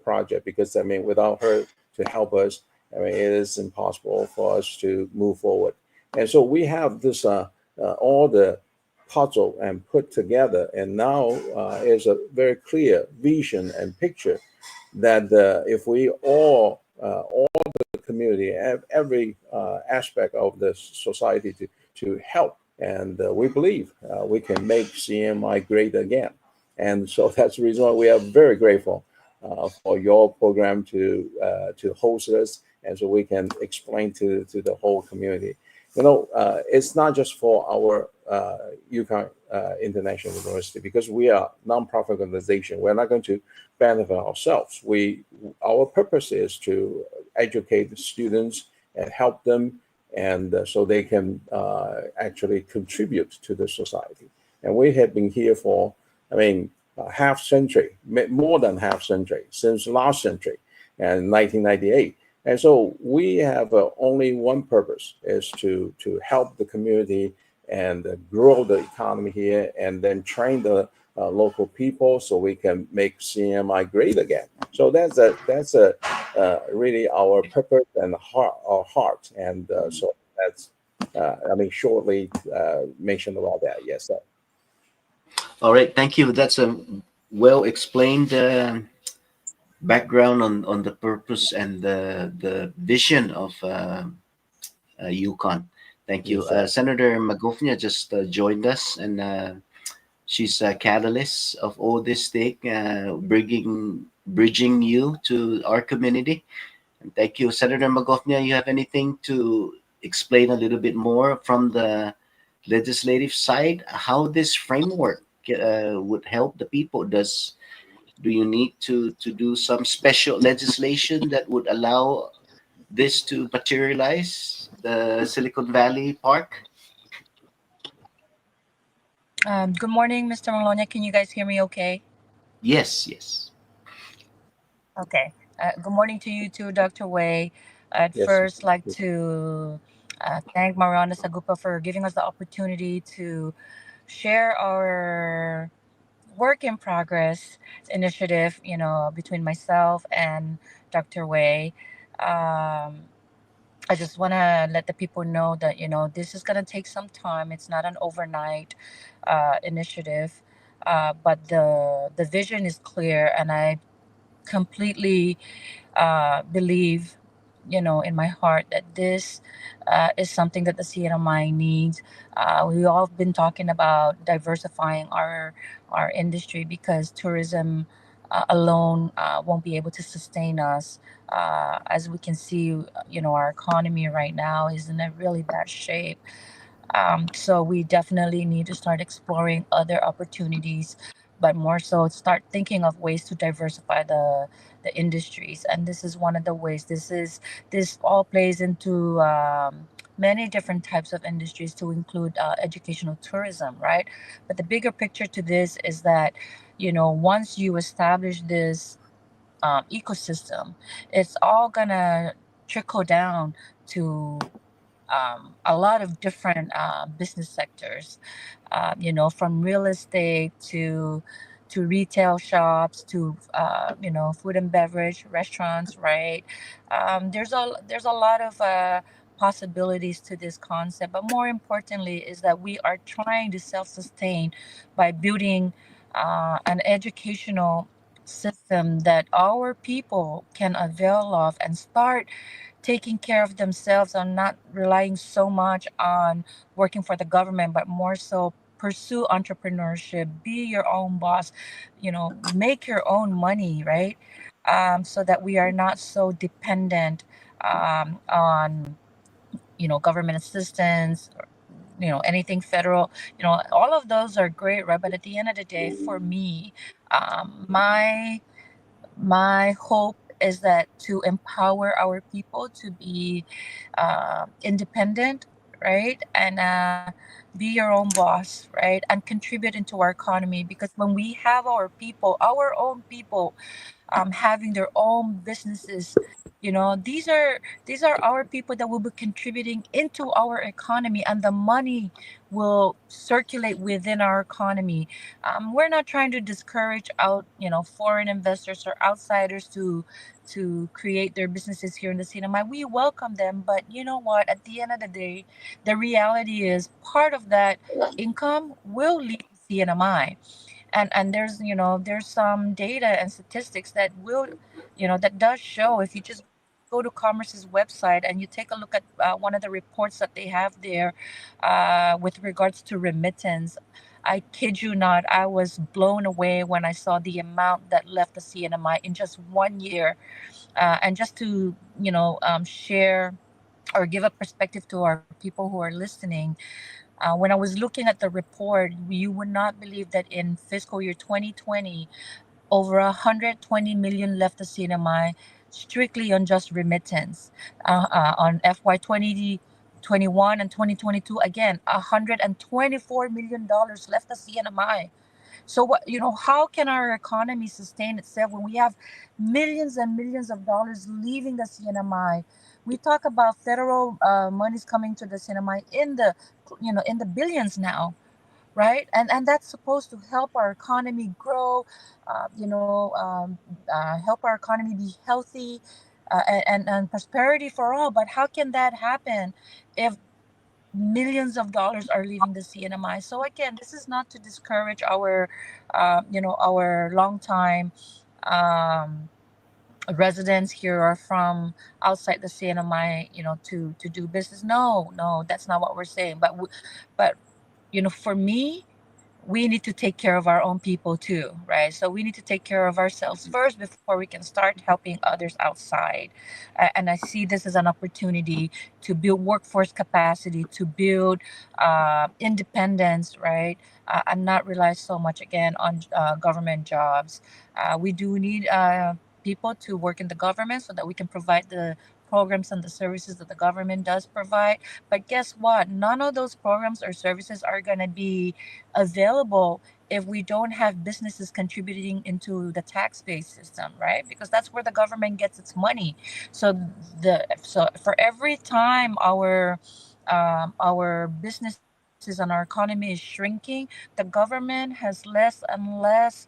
project, because I mean, without her to help us, I mean, it is impossible for us to move forward. And so we have this all the puzzle and put together, and now is a very clear vision and picture that if we all the community, every aspect of the society to help, and we believe we can make CMI great again. And so that's the reason why we are very grateful for your program to host us, and so we can explain to the whole community. You know, it's not just for our UConn International University, because we are a nonprofit organization. We're not going to benefit ourselves. Our purpose is to educate the students and help them, and so they can actually contribute to the society. And we have been here for, I mean, half century, more than half century, since last century, and 1998. And so we have only one purpose, is to help the community and grow the economy here, and then train the local people so we can make CMI great again. So that's really our purpose and our heart. And so that's, I mean, shortly mentioned about that. Yes, sir. All right, thank you. That's a well explained background on the purpose and the vision of UConn. Thank you. Yes, sir. Senator Magofnia just joined us, and she's a catalyst of all this thing, bridging you to our community. And thank you, Senator Magofnia. You have anything to explain a little bit more from the legislative side, how this framework would help the people? Do you need to do some special legislation that would allow this to materialize, the Silicon Valley Park? Good morning, Mr. Malonia. Can you guys hear me okay? Yes, yes. Okay. Good morning to you too, Dr. Wei. I'd Yes. first like to thank Marianas Agupa for giving us the opportunity to share our work in progress initiative, between myself and Dr. Wei. I just want to let the people know that, this is going to take some time. It's not an overnight initiative, but the vision is clear, and I completely believe, in my heart, that this is something that the CNMI needs. We all have been talking about diversifying our industry, because tourism alone won't be able to sustain us. As we can see, our economy right now is in a really bad shape. So we definitely need to start exploring other opportunities, but more so start thinking of ways to diversify the industries. And this is one of the ways. This all plays into many different types of industries, to include educational tourism, right? But the bigger picture to this is that, once you establish this ecosystem, it's all gonna trickle down to a lot of different business sectors, from real estate to retail shops, to food and beverage restaurants, right? There's a lot of possibilities to this concept, but more importantly is that we are trying to self-sustain by building an educational system that our people can avail of and start taking care of themselves and not relying so much on working for the government, but more so pursue entrepreneurship, be your own boss, make your own money, right? So that we are not so dependent on government assistance, or, anything federal. All of those are great, right? But at the end of the day, for me, my hope is that to empower our people to be independent, right? And be your own boss, right? And contribute into our economy, because when we have our people, our own people, having their own businesses, these are our people that will be contributing into our economy, and the money will circulate within our economy. We're not trying to discourage out foreign investors or outsiders to create their businesses here in the CNMI. We welcome them, but you know what, at the end of the day, the reality is part of that income will leave CNMI. And there's some data and statistics that will that does show, if you just go to Commerce's website and you take a look at one of the reports that they have there, with regards to remittance. I kid you not, I was blown away when I saw the amount that left the CNMI in just 1 year. And just to share or give a perspective to our people who are listening, when I was looking at the report, you would not believe that in fiscal year 2020, over 120 million left the CNMI strictly on just remittance. On FY 2021 and 2022, again, $124 million left the CNMI. So how can our economy sustain itself when we have millions and millions of dollars leaving the CNMI? We talk about federal monies coming to the CNMI in the billions now, right? And that's supposed to help our economy grow, help our economy be healthy, and prosperity for all. But how can that happen if millions of dollars are leaving the CNMI? So again, this is not to discourage our long time residents here or from outside the CNMI, to do business. No, that's not what we're saying. But for me, we need to take care of our own people too, right? So we need to take care of ourselves first before we can start helping others outside. And I see this as an opportunity to build workforce capacity, to build independence, right? And not rely so much again on government jobs. We do need people to work in the government so that we can provide the programs and the services that the government does provide. But guess what? None of those programs or services are going to be available if we don't have businesses contributing into the tax-based system, right? Because that's where the government gets its money. So for every time our businesses and our economy is shrinking, the government has less and less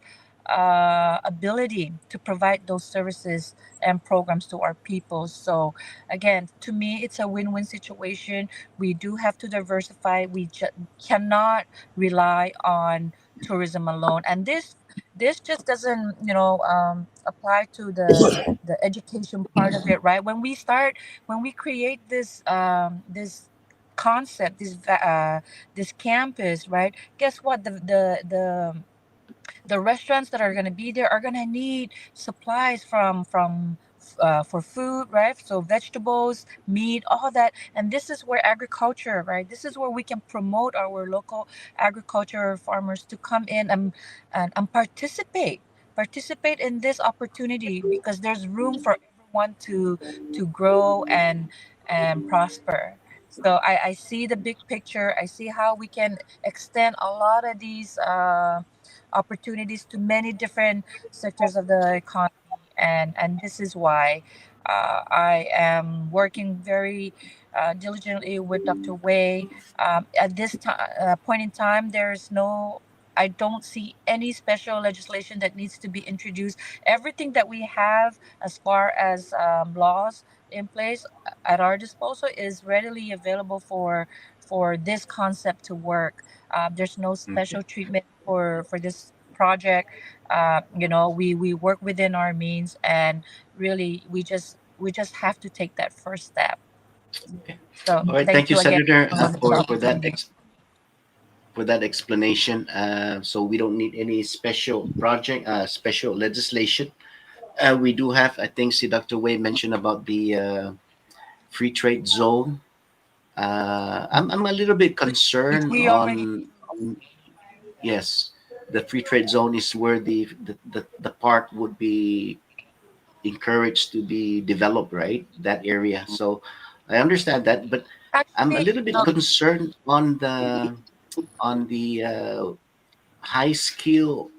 ability to provide those services and programs to our people. So again, to me, it's a win-win situation. We do have to diversify. We cannot rely on tourism alone. And this just doesn't apply to the education part of it, right? When we create this concept, this campus, right? Guess what? The restaurants that are going to be there are going to need supplies from for food, right? So vegetables, meat, all that. And this is where agriculture, right? This is where we can promote our local agriculture farmers to come in and participate in this opportunity, because there's room for everyone to grow and prosper. So I see the big picture. I see how we can extend a lot of these opportunities to many different sectors of the economy, and this is why I am working very diligently with Dr. Wei. At this point in time, there's no I don't see any special legislation that needs to be introduced. Everything that we have as far as laws in place at our disposal is readily available for this concept to work. There's no special treatment for this project. We work within our means, and really we just have to take that first step. Okay. So All right. thank Thank you, you again Senator, for this for that opportunity. for that explanation. So we don't need any special special legislation. We do have, I think, see Dr. Wei mentioned about the free trade zone. I'm a little bit Which concerned we already on yes, the free trade zone is where the part would be encouraged to be developed, right? That area. So I understand that, but I'm a actually little bit concerned on the high skill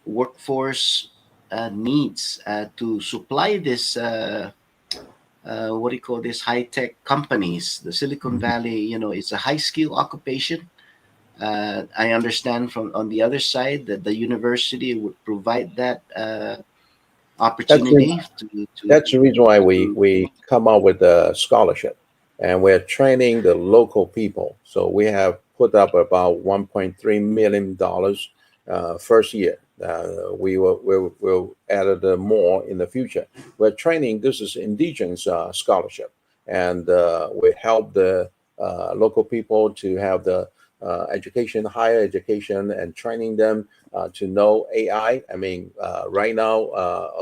workforce needs to supply this what do you call this high tech companies. The Silicon Valley, it's a high skill occupation. I understand from on the other side that the university would provide that That's the, opportunity that's the reason why we, to we come up with a scholarship, and we're training the local people. So we have put up about $1.3 million first year. We'll add more in the future. We're training. This is indigenous scholarship, and we help the local people to have the education, higher education, and training them to know AI. I mean, right now,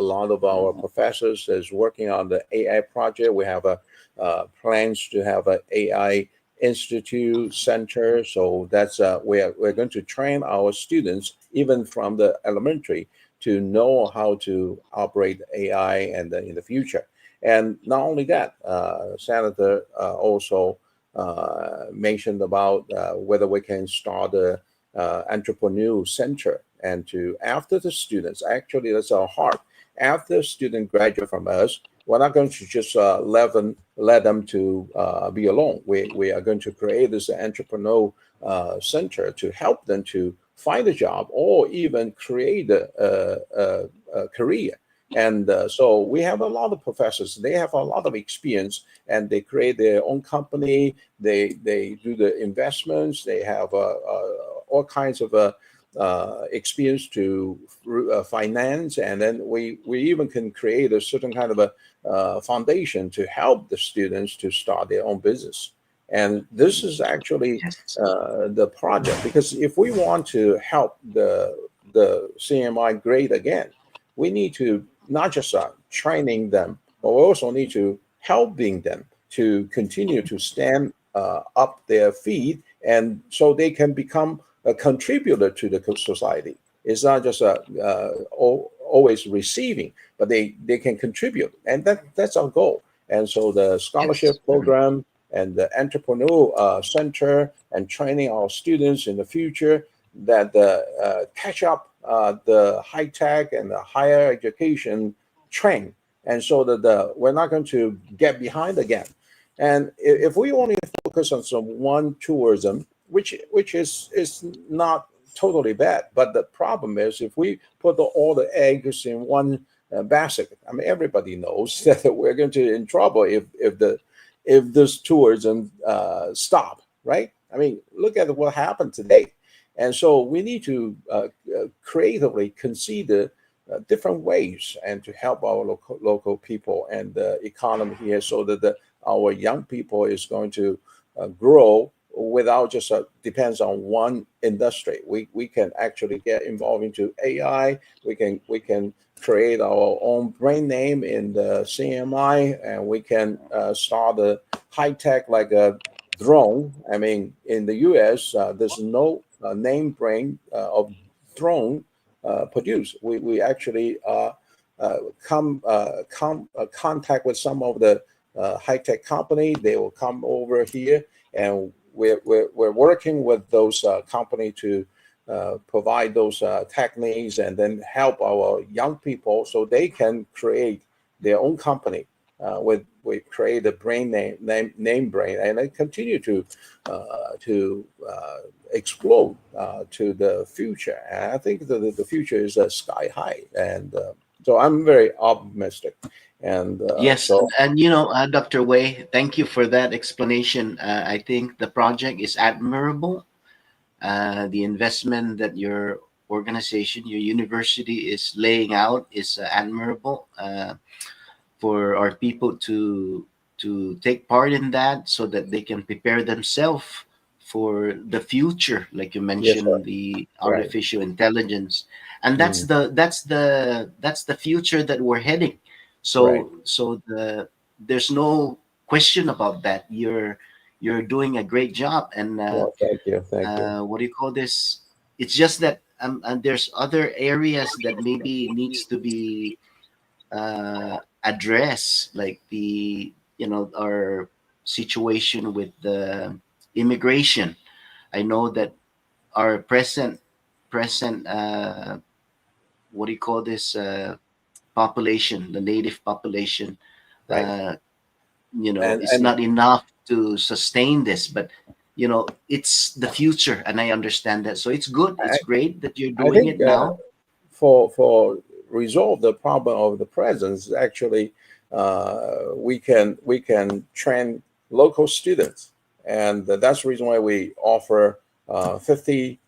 a lot of our professors is working on the AI project. We have plans to have an AI institute center. So that's we're going to train our students even from the elementary to know how to operate AI and in the future. And not only that, Senator also mentioned about whether we can start a entrepreneur center, and to after the students, actually that's our heart, after student graduate from us, we're not going to just let them to be alone. We are going to create this entrepreneur center to help them to find a job or even create a career. And so we have a lot of professors. They have a lot of experience, and they create their own company. They do the investments. They have all kinds of experience to finance, and then we even can create a certain kind of a foundation to help the students to start their own business. And this is actually the project, because if we want to help the CMI great again, we need to not just training them, but we also need to helping them to continue to stand up their feet, and so they can become a contributor to the society. It's not just always receiving, but they can contribute, and that's our goal. And so the scholarship program and the entrepreneur center and training our students in the future that catch up the high tech and the higher education trend, and so that we're not going to get behind again. And if we only focus on some one tourism, which is not totally bad, but the problem is if we put all the eggs in one basket, I mean everybody knows that we're going to in trouble if this tourism stop, right? I mean, look at what happened today. And so we need to creatively consider different ways and to help our local people and the economy here, so that our young people is going to grow without just depends on one industry. We can actually get involved into AI. We can create our own brand name in the CMI, and we can start a high tech like a drone. I mean, in the U.S., there's no name brand of drone produced. We actually contact with some of the high tech company. They will come over here, and we're working with those company to provide those techniques, and then help our young people so they can create their own company. we create a brain name brain, and I continue to explode to the future. And I think the future is sky high, and so I'm very optimistic. And Yes, so and Dr. Wei, thank you for that explanation. I think the project is admirable. The investment that your organization, your university is laying out is admirable for our people to take part in that so that they can prepare themselves for the future, like you yes, sir. mentioned, the Right. artificial intelligence, and Mm, that's the future that we're heading. right. There's no question about that. You're doing a great job, and Well, thank you. what do you call this? It's just that and there's other areas that maybe needs to be addressed, like our situation with the immigration. I know that our present what do you call this population, the native population, Right. uh, it's And not enough to sustain this, but it's the future, and I understand that. So it's good, it's great that you're I doing think it now. for resolve the problem of the presence, actually, we can train local students, and that's the reason why we offer 50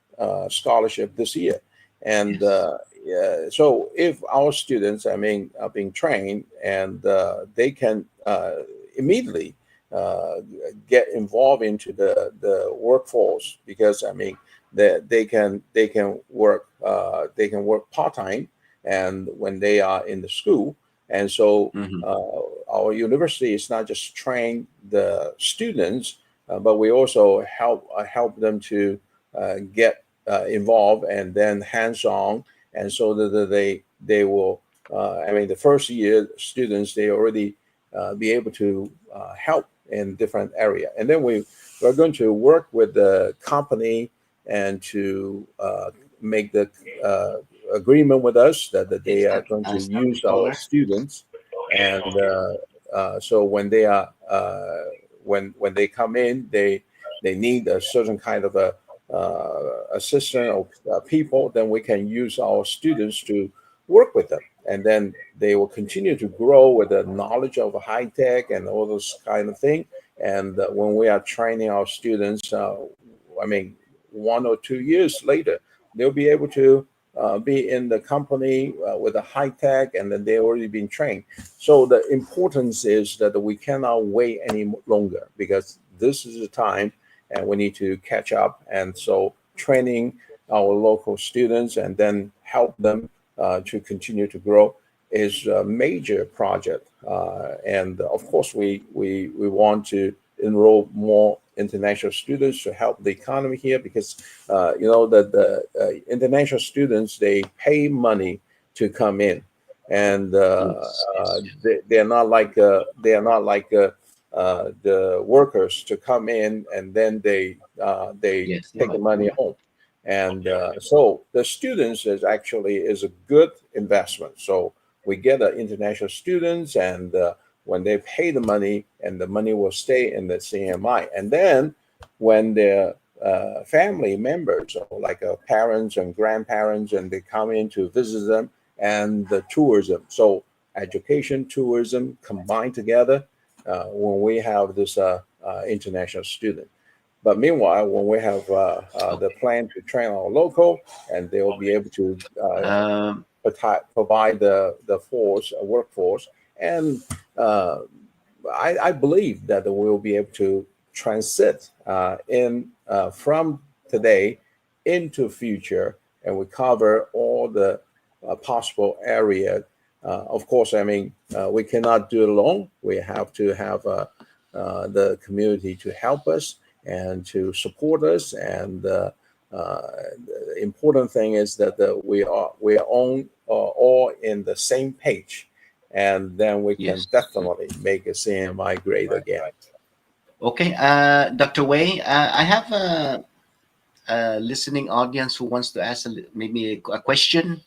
scholarship this year. And Yes. yeah, so if our students, I mean, are being trained, and they can immediately uh, get involved into the workforce, because I mean they can work part time, and when they are in the school. And so Hmm. our university is not just train the students, but we also help them to get involved and then hands on, and so that they will. I mean, the first year students, they already be able to help in different area, and then we're going to work with the company and to make the agreement with us that they are going to Stop the use our caller. students. And so when they are when they come in, they need a certain kind of a assistant or people, then we can use our students to work with them, and then they will continue to grow with the knowledge of high tech and all those kind of thing. And when we are training our students, I mean, 1 or 2 years later, they'll be able to be in the company with a high tech, and then they've already been trained. So the importance is that we cannot wait any longer, because this is the time, and we need to catch up. And so training our local students and then help them to continue to grow is a major project. And of course, we want to enroll more international students to help the economy here, because that the international students, they pay money to come in, and Yes, yes, yes. they are not like the workers to come in and then they Yes, take the no. money home. And so the students is a good investment. So we get international students, and when they pay the money, and the money will stay in the CMI. And then when their family members, or like parents and grandparents, and they come in to visit them, and the tourism, so education, tourism combined together when we have this international student. But meanwhile, when we have the Okay. plan to train our local, and they will be able to Um, provide the force, workforce. And uh, I believe that we will be able to transit in from today into future, and we cover all the possible area. Of course, I mean, we cannot do it alone. We have to have the community to help us and to support us. And the important thing is that we are all in the same page, and then we can yes. definitely make a CMI great again. Okay, Dr. Wei, I have a listening audience who wants to ask maybe a question.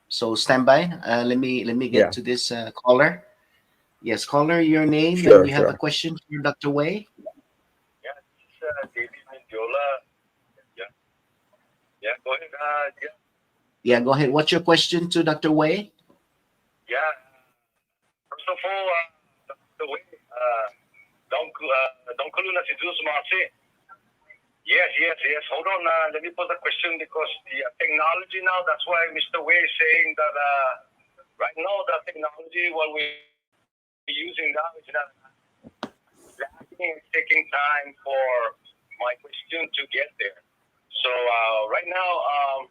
So stand by. Let me get Yeah. to this caller. Yes, caller, your name, and Sure, you have a sure. question for Dr. Wei. Yeah, it's David Mendiola. Yeah, yeah, go ahead. Yeah, go ahead. What's your question to Dr. Wei? Yeah. First of all, the way, don't call us to do smart. Yes, yes, yes. Hold on. Let me put the question because the technology now, that's why Mr. Wei is saying that right now the technology, what we're using now is not lacking. It's taking time for my question to get there. So right now,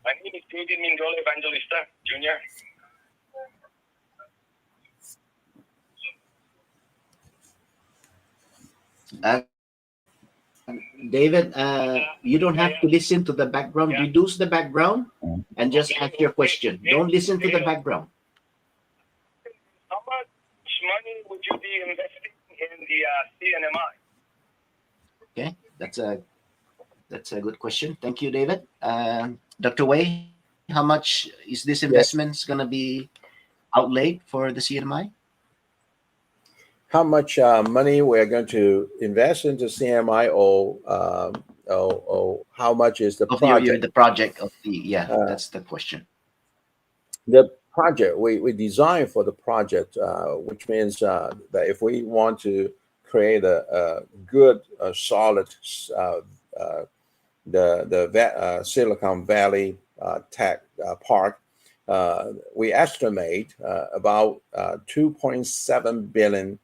my name is David Mindole Evangelista Jr. David, you don't have to listen to the background. Reduce the background and just ask your question. Don't listen to the background. How much money would you be investing in the CNMI? Okay, that's a good question. Thank you, David. Dr. Wei, how much is this investment going to be outlaid for the CNMI? How much money we're going to invest into CMI, or how much is the Of project? the project of the that's the question. The project we designed for the project, which means that if we want to create a good, solid, Silicon Valley tech park, we estimate about $2.7 billion.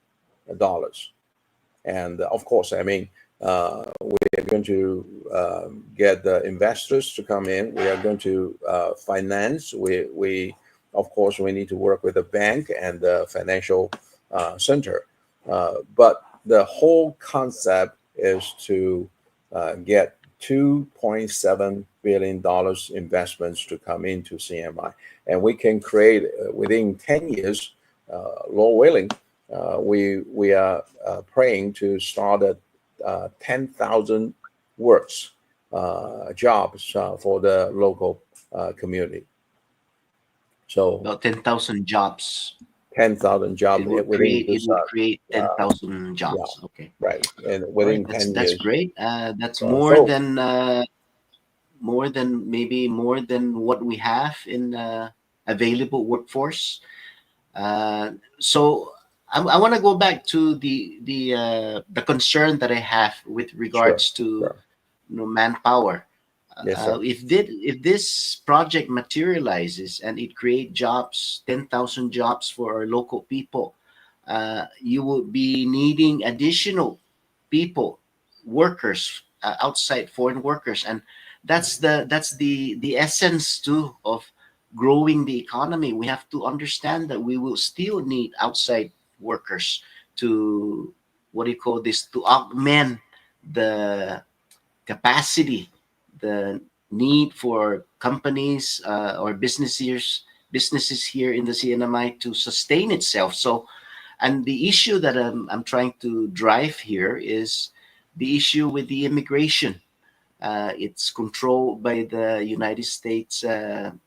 And of course, I mean, we're going to get the investors to come in. We are going to finance. We of course, we need to work with the bank and the financial center. But the whole concept is to get $2.7 billion investments to come into CMI. And we can create within 10 years, Lord willing, we are praying to start at 10,000 works, jobs for the local community. So about 10,000 jobs. 10,000 jobs. It will create 10,000 jobs. Yeah, okay, right. And within right. 10 years. That's great. That's So, more than what we have in available workforce. So I want to go back to the concern that I have with regards to manpower. Yes, sir. If this project materializes and it create jobs, 10,000 jobs for our local people, you will be needing additional people, workers, outside foreign workers, and that's the essence too of growing the economy. We have to understand that we will still need outside workers to to augment the capacity, the need for companies or businesses here in the CNMI to sustain itself. So, and the issue that I'm trying to drive here is the issue with the immigration. It's controlled by the United States, government,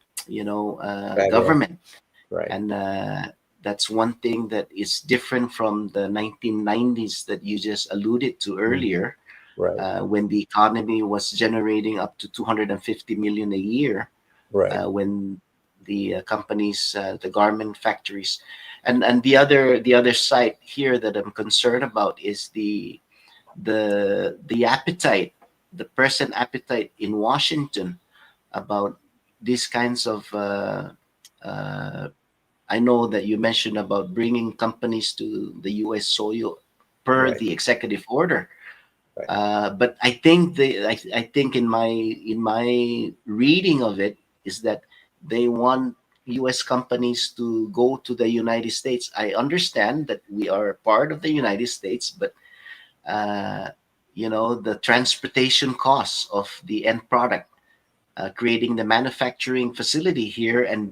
right? And that's one thing that is different from the 1990s that you just alluded to earlier. Right. When the economy was generating up to 250 million a year, right. When the companies, the garment factories, and the other side here that I'm concerned about is the appetite, the present appetite in Washington about these kinds of. I know that you mentioned about bringing companies to the U.S. soil per the executive order. Right. But I think I think in my reading of it is that they want U.S. companies to go to the United States. I understand that we are part of the United States, but the transportation costs of the end product, creating the manufacturing facility here and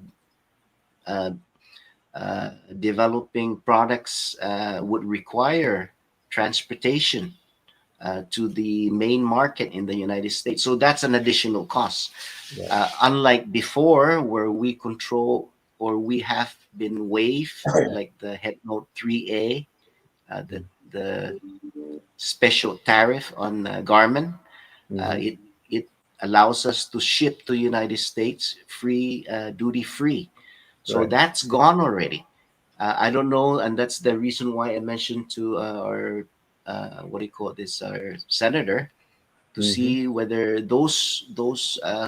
developing products would require transportation to the main market in the United States. So that's an additional cost. Yeah. Unlike before, where we control or we have been waived, like the Head Note 3A, the special tariff on Garmin. It allows us to ship to United States free, duty free. So Right. that's gone already. I don't know, and that's the reason why I mentioned to our what do you call this, our senator, to see whether those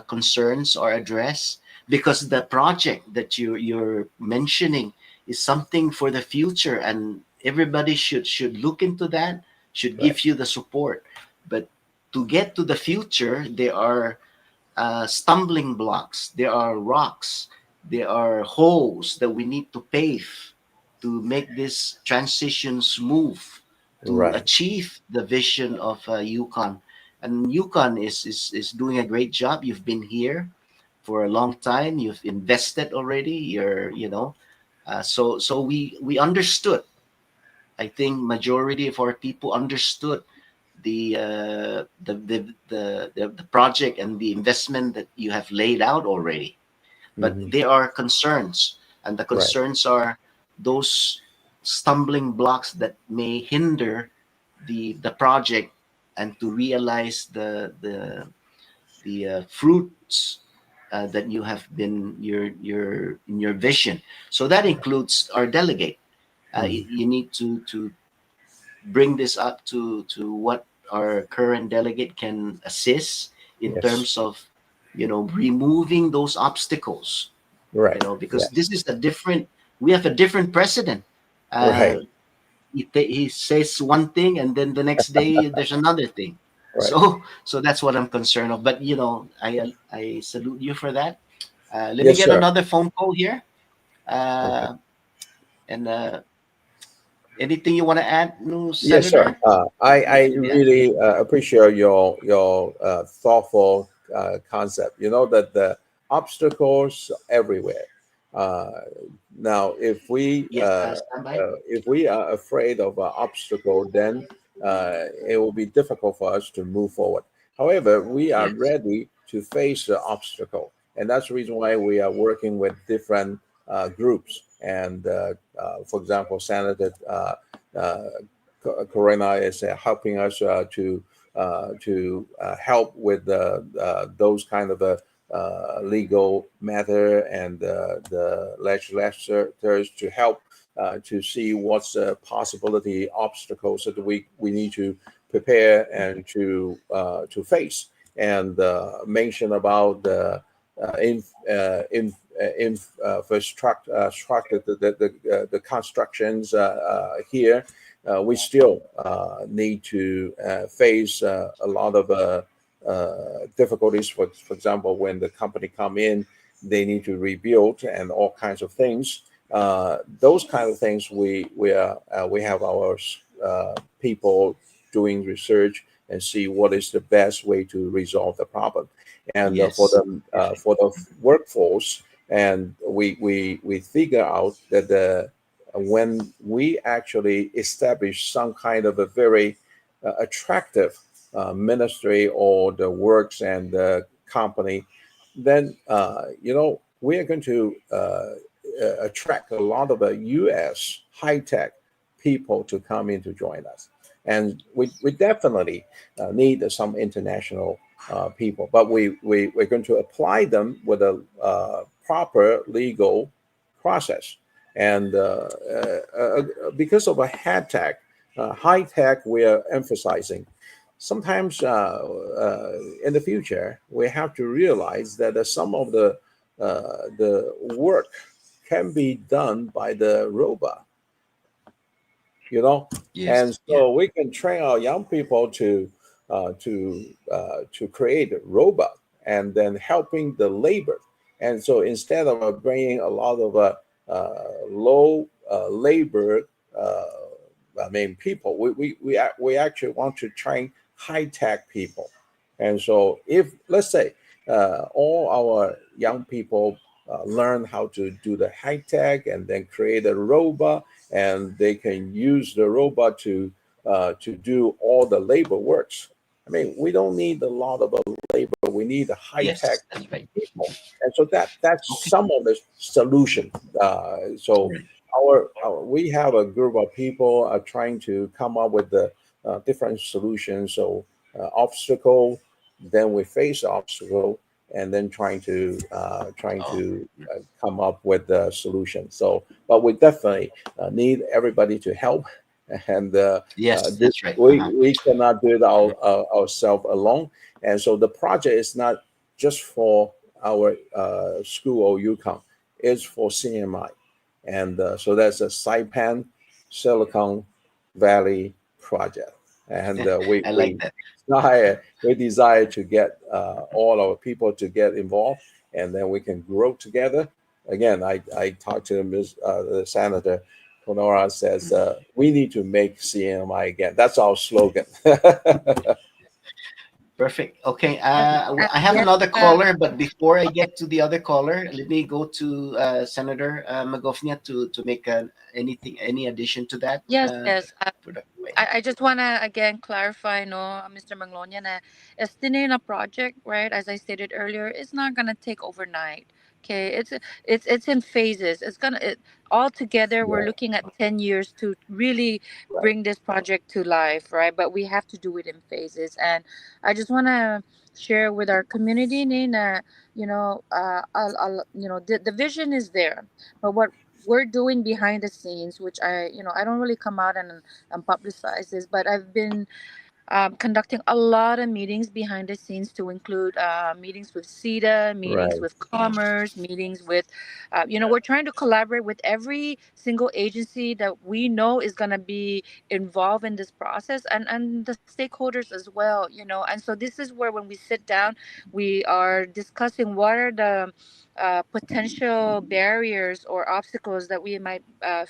concerns are addressed, because the project that you're mentioning is something for the future, and everybody should look into that, should Right. give you the support. But to get to the future, there are stumbling blocks, there are rocks, there are holes that we need to pave to make this transition smooth, to Right. achieve the vision of Yukon. And Yukon is doing a great job. You've been here for a long time. You've invested already. So we understood. I think majority of our people understood the project and the investment that you have laid out already. But there are concerns, and the Right. concerns are those stumbling blocks that may hinder the project and to realize the fruits that you have been your in your vision. So that includes our delegate. You need to bring this up to what our current delegate can assist in Yes. terms of removing those obstacles, Right. because Yes. this is we have a different president. Right. He says one thing, and then the next day there's another thing. Right. So that's what I'm concerned of. But I salute you for that. Let me Yes, get sir. another phone call here. Okay. And anything you want to add, new Yes, sir. Senator? I Yeah. really appreciate your thoughtful concept. You know that the obstacles everywhere. Uh, Now, Yes. Stand by. if we are afraid of an obstacle, then it will be difficult for us to move forward. However, we are Yes. ready to face the obstacle, and that's the reason why we are working with different groups. And for example, Senator uh, Corona is helping us to help with those kind of legal matter, and the legislators to help to see what's the possibility obstacles that we need to prepare and to face, and mention about the infrastructure, the constructions here. We still need to face a lot of difficulties. For example, when the company come in, they need to rebuild and all kinds of things. Those kind of things we have our people doing research and see what is the best way to resolve the problem. And for Yes. the workforce, and we figure out that when we actually establish some kind of a very attractive ministry or the works and the company, then we are going to attract a lot of U.S. high-tech people to come in to join us, and we definitely need some international people, but we're going to apply them with a proper legal process. And because of a high tech, we are emphasizing. Sometimes in the future, we have to realize that some of the work can be done by the robot, Yes. and so we can train our young people to create a robot and then helping the labor. And so instead of bringing a lot of low labor, people, we actually want to train high tech people. And so if, let's say, all our young people learn how to do the high tech and then create a robot, and they can use the robot to do all the labor works. I mean, we don't need a lot of labor. We need a high Yes, tech that's right. people, and so that's Okay. some of the solution. So Right. our we have a group of people are trying to come up with the different solutions. So obstacle, then we face the obstacle, and then trying Oh, to come up with the solution. So, but we definitely need everybody to help, and yes, this, that's right. we cannot do it ourselves alone. And so the project is not just for our school or UConn; it's for CMI, and so that's a Saipan Silicon Valley project, and I like that. we desire to get all our people to get involved, and then we can grow together. Again, I talked to the senator. Honora says we need to make CMI again. That's our slogan. Perfect. Okay. I have Yes, another caller, but before I get to the other caller, let me go to Senator Magofnia to make any addition to that. yes. For the way. I just want to again clarify, no, Mr. Maglonia, na a project, right? As I stated earlier, it's not gonna take overnight. Okay, it's in phases. All together. We're Right, looking at 10 years to really right, bring this project to life, right? But we have to do it in phases. And I just want to share with our community, Nina, the vision is there, but what we're doing behind the scenes, which I don't really come out and publicize this, but I've been conducting a lot of meetings behind the scenes to include meetings with CETA, meetings right, with Commerce, meetings with, we're trying to collaborate with every single agency that we know is going to be involved in this process, and the stakeholders as well, And so this is where when we sit down, we are discussing what are the potential barriers or obstacles that we might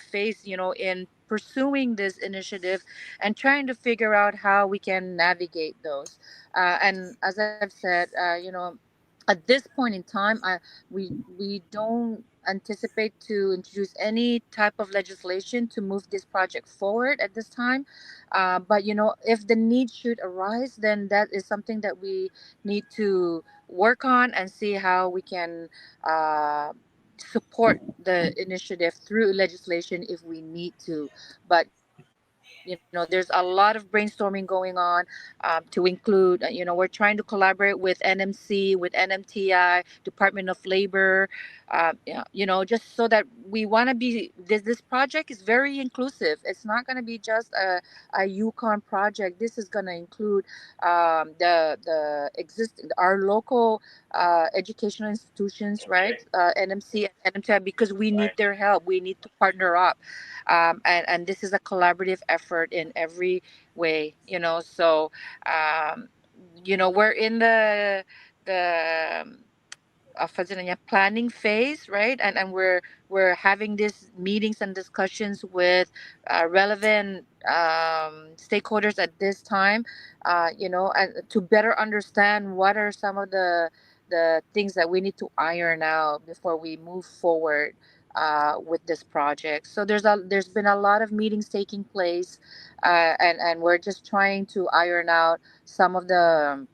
face, in pursuing this initiative and trying to figure out how we can navigate those. And as I've said, at this point in time, we don't anticipate to introduce any type of legislation to move this project forward at this time. But if the need should arise, then that is something that we need to work on and see how we can uh, support the initiative through legislation if we need to. But there's a lot of brainstorming going on to include. We're trying to collaborate with NMC, with NMTI, Department of Labor. Just so that we want to be. This project is very inclusive. It's not going to be just a Yukon project. This is going to include the existing our local educational institutions, right? NMC and NMTI, because we need their help. We need to partner up, and this is a collaborative effort in every way. So we're in the planning phase, right? And we're having these meetings and discussions with relevant stakeholders at this time, and to better understand what are some of the things that we need to iron out before we move forward with this project. So there's been a lot of meetings taking place, and we're just trying to iron out some of the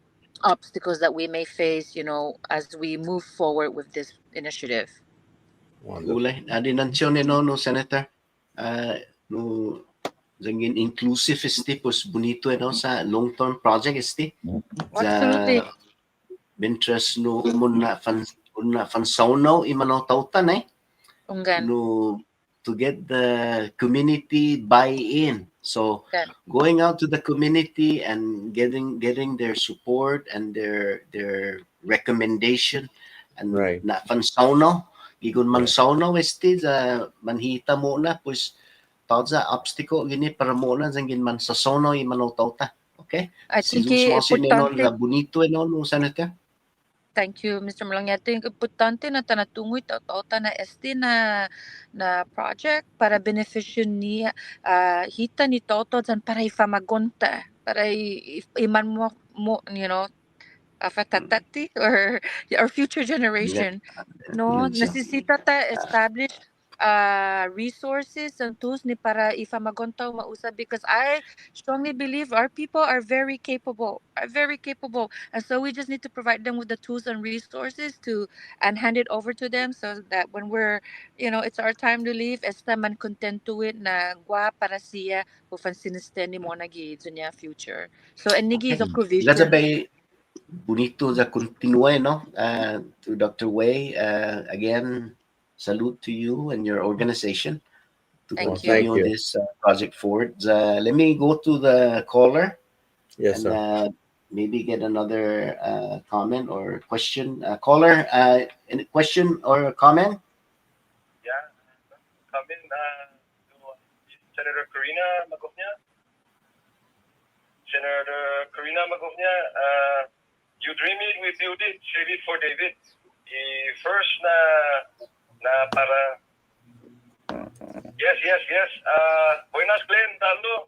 obstacles that we may face, as we move forward with this initiative. wonderful. Ulay, adinanción no Senator. Uh, no, zangin inclusive isti pus bonito sa long-term project isti. Absolutely. Sa interest no muna fan saunaw imano tautan Ungan. no to get the community buy-in. So going out to the community and getting their support and their recommendation and Right. na fansauno gigun man Right. sauno esti sa manhita mo na pues tawza obstacle gini para mo na zangin man sa sono imanaw ta. Okay? I think Silusmosin no importante. la bonito no Senator. Thank you, Mr. Malongia. I think importante na tanatungoy ta na ST na project para beneficio ni hita ni Toto dan para ifamagonta para iman mo afetatati or future generation. No, necesita ta establish resources and tools ni para ifamagontaw mausa, because I strongly believe our people are very capable, and so we just need to provide them with the tools and resources to and hand it over to them, so that when we're, it's our time to leave, esta man contento it na gwa para siya kung sinisten ni mo nagi niya future. So and nigi is a That's a provision. very bonito za continue, no? To Dr. Wei, again, salute to you and your organization to Thank Thank continue you. this project forward. Let me go to the caller Yes, and sir. maybe get another comment or question. Caller, any question or comment? Yeah, come in to Senator Karina Magovnia. Senator Karina Magovnia, you dream it, we build it, save it for David. The first na para. Yes. Buenas, Glenn, Talo.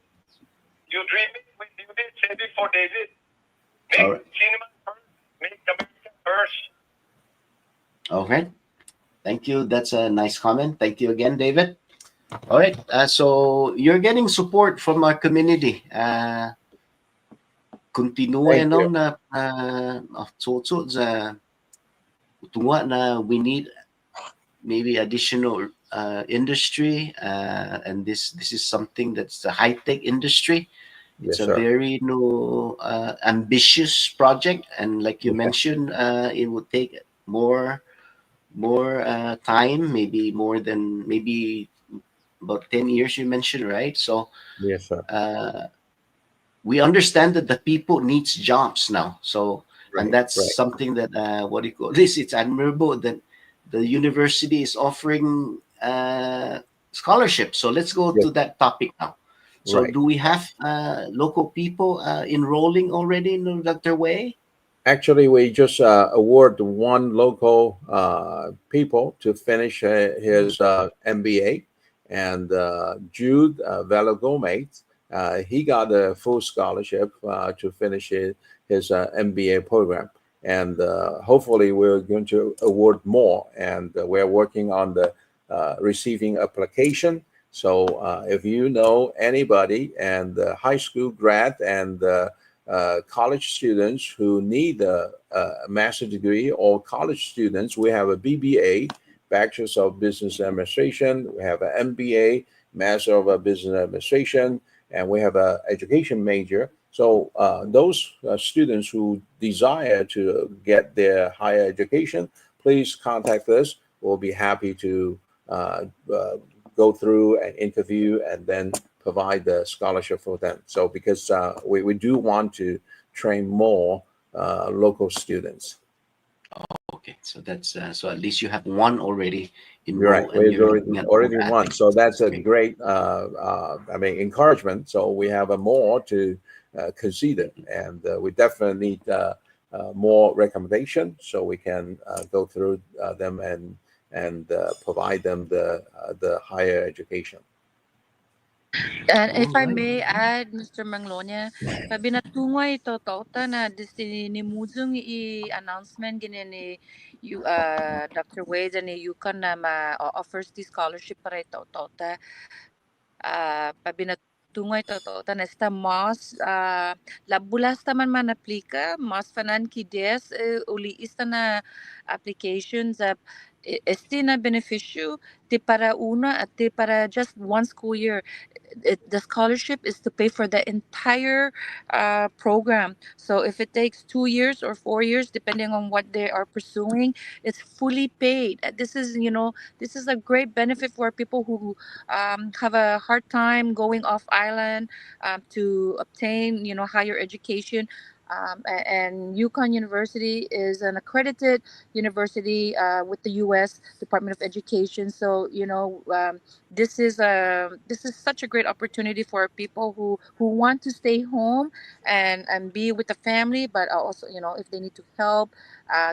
You dream it, we build it, save it for David. Make All right. cinema first, make America first. Okay. Thank you. That's a nice comment. Thank you again, David. All right. So you're getting support from our community. Continue Thank no you. na tunga na we need maybe additional industry, and this is something that's a high tech industry. It's Yes, a sir. very ambitious project, and like you Yeah. mentioned, it would take more time, maybe more than maybe about 10 years you mentioned, right? So Yes, sir. we understand that the people needs jobs now. So, and Right. that's Right. something that what do you call this? It's admirable that the university is offering scholarships. So let's go Yes. to that topic now. So Right. do we have local people enrolling already in Dr. Wei? Actually, we just award one local people to finish his MBA, and Jude Velo Gomez, he got a full scholarship to finish his MBA program, and hopefully we're going to award more, and we're working on the receiving application. So if you know anybody and high school grad and college students who need a master's degree, or college students, we have a BBA, Bachelor's of Business Administration, we have an MBA, Master of Business Administration, and we have an education major. So those students who desire to get their higher education, please contact us. We'll be happy to go through an interview and then provide the scholarship for them. So because we do want to train more local students. Okay, so that's so at least you have one already Right, enrolled, and we've you're looking at already more won. So that's a great. great, encouragement. So we have a more to consider, and we definitely need more recommendation so we can go through them and provide them the higher education. And if I Alright. may add, Mr. Manglonia, pabinatungay ito ta na ni muzong i-announcement gini ni you Dr. Wade and ni Yukon na offers the scholarship para ito ta pabinatungay ito ta na esta mas labulas taman man aplika mas fanan ki des uli ista na applications este na beneficio ti para una at ti para just one school year. The scholarship is to pay for the entire program. So if it takes 2 years or 4 years, depending on what they are pursuing, it's fully paid. This is a great benefit for people who have a hard time going off island to obtain, higher education. And Yukon University is an accredited university with the U.S. Department of Education. So this is such a great opportunity for people who want to stay home and be with the family, but also if they need to help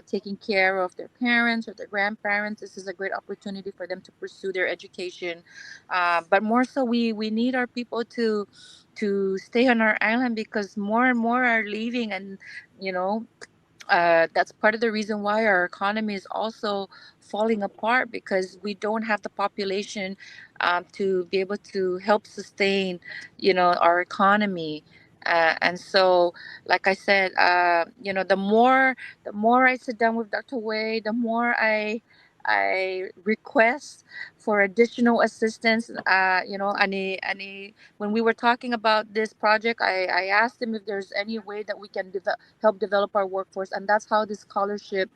taking care of their parents or their grandparents, this is a great opportunity for them to pursue their education. But more so, we need our people to stay on our island because more and more are leaving, and that's part of the reason why our economy is also falling apart, because we don't have the population to be able to help sustain, our economy. And so, like I said, the more I sit down with Dr. Wei, the more I request for additional assistance. When we were talking about this project, I asked him if there's any way that we can help develop our workforce, and that's how this scholarship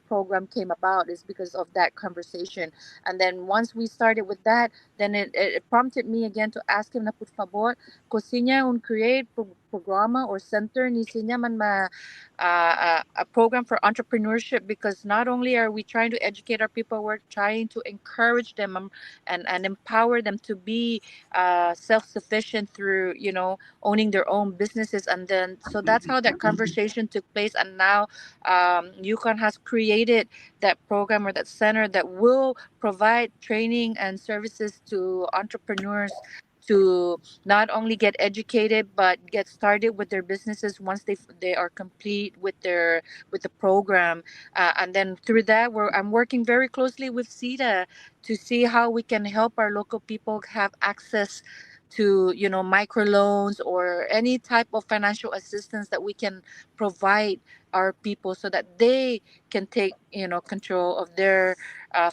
program came about, is because of that conversation. And then once we started with that, then it prompted me again to ask him na por favor, kusinya un create programa or center ni sinya man a program for entrepreneurship, because not only are we trying to educate our people, we're trying to encourage them, and empower them to be self-sufficient through owning their own businesses. And then so that's how that conversation took place. And now UConn has created that program or that center that will provide training and services to entrepreneurs to not only get educated but get started with their businesses once they are complete with the program. And then through that, I'm working very closely with CETA to see how we can help our local people have access to microloans or any type of financial assistance that we can provide our people, so that they can take control of their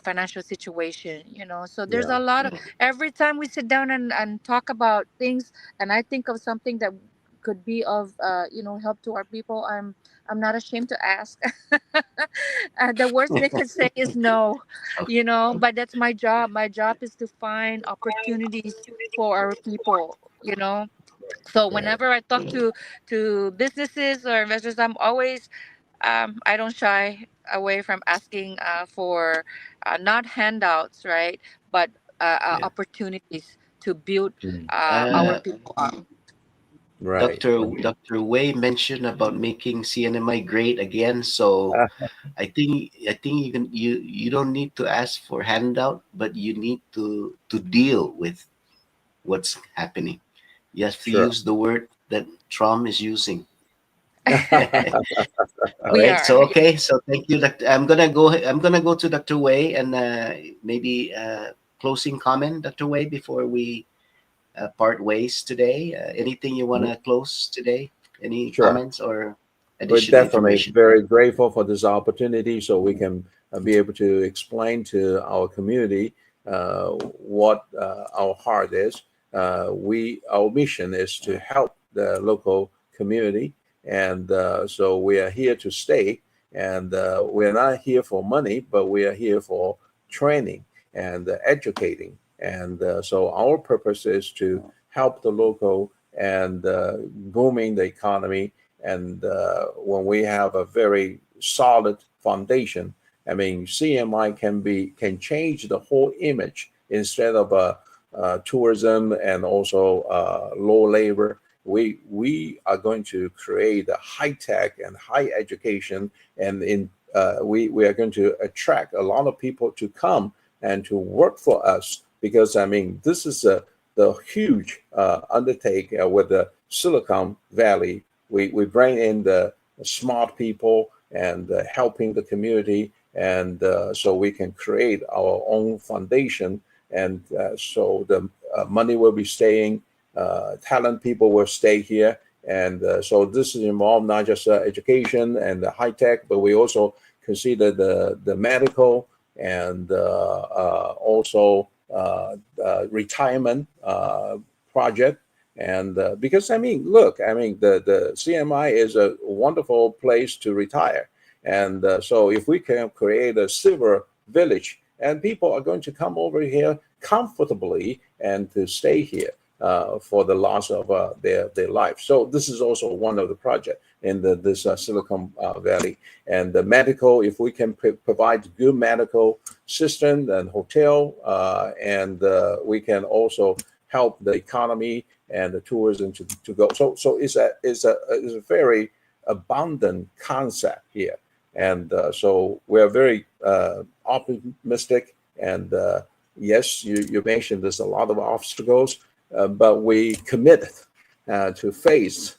financial situation. So there's Yeah. a lot of, every time we sit down and talk about things, and I think of something that could be of help to our people, I'm not ashamed to ask. The worst they could say is no, but that's my job. My job is to find opportunities for our people. So Right. whenever I talk to businesses or investors, I'm always I don't shy away from asking for not handouts, right, but Yeah. opportunities to build Mm. our Uh, people up. Right. Dr. Wei mentioned about making CNMI great again. So I think you don't need to ask for handout, but you need to deal with what's happening. You have to Sure. use the word that Trump is using. All We right. are. So okay. So thank you, Doctor. I'm gonna go to Dr. Wei and maybe closing comment, Dr. Wei, before we part ways today. Anything you wanna close today? Any Sure. comments or We're additional definitely information? very grateful for this opportunity, so we can be able to explain to our community what our heart is. Our mission is to help the local community, and so we are here to stay. And we're not here for money, but we are here for training and educating. And so our purpose is to help the local and booming the economy. And when we have a very solid foundation, I mean, CMI can change the whole image. Instead of tourism and also low labor, we are going to create a high tech and high education, and we are going to attract a lot of people to come and to work for us, because I mean, this is the huge undertake with the Silicon Valley. We bring in the smart people and helping the community, and so we can create our own foundation. And so the money will be staying, talent people will stay here. And so this is involved not just education and the high tech, but we also consider the medical and also retirement project. And because I mean, look, I mean, the CMI is a wonderful place to retire. And so if we can create a silver village, and people are going to come over here comfortably and to stay here for the loss of their life. So this is also one of the projects in this Silicon Valley. And the medical, if we can provide good medical system and hotel, and we can also help the economy and the tourism to go. So it's a very abundant concept here. And so we're very optimistic. And yes, you mentioned there's a lot of obstacles, but we committed to face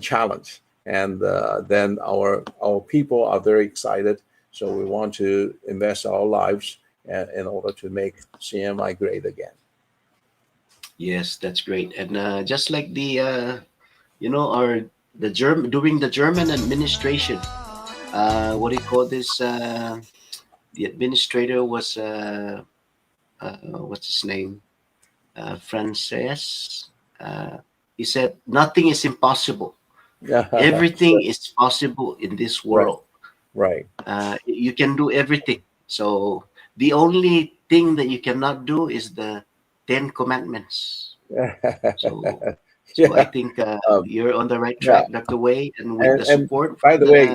challenge. and then our people are very excited. So we want to invest our lives in order to make CMI great again. Yes, that's great. And just like the during the German administration, what do you call this? The administrator was what's his name? Frances. He said, "Nothing is impossible. Everything is possible in this world. Right. You can do everything. So the only thing that you cannot do is the 10 Commandments." So I think you're on the right track, Dr. Wei, and with the support. By the way,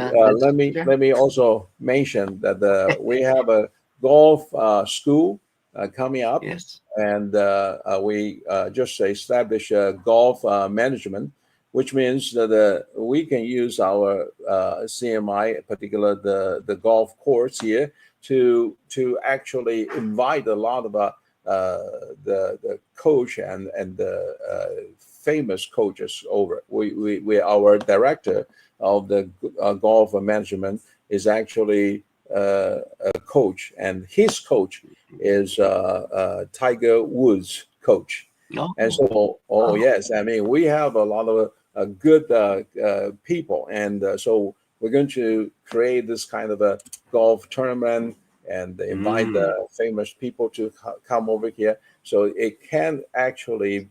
let me also mention that we have a golf school coming up. Yes. And we just established golf management, which means that we can use our CMI, particularly the golf course here, to actually invite a lot of the coach and the famous coaches over. We our director of the golf management is actually a coach, and his coach is Tiger Woods' coach. Oh. And so, yes, I mean, we have a lot of good people, and so we're going to create this kind of a golf tournament and invite the famous people to come over here. So it can actually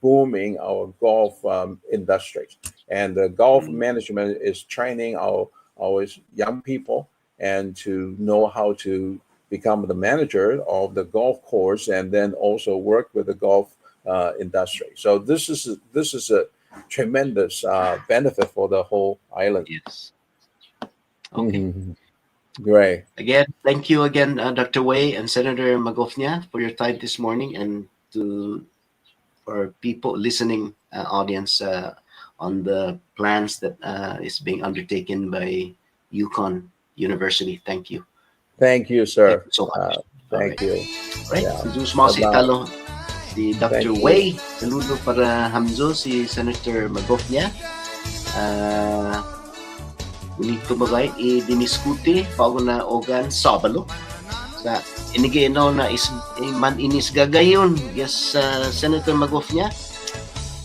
booming our golf industry, and the golf management is training our young people and to know how to become the manager of the golf course, and then also work with the golf industry. So this is a tremendous benefit for the whole island. Yes. Okay. Great. Again, thank you again, Dr. Wei and Senator Magofnia, for your time this morning, and for people listening, audience, on the plans that is being undertaken by UConn University. Thank you. Thank you, sir. Thank you so much. Thank you. Right. Yeah. Si Italo, si Dr. Wei. Saludo para Hamzo, si Senator Magofnia. Unito bagay i-diniskuti bago na ogan Sabalo. Sa inigeno na man inis gagayon. Yes, Senator Magofnia.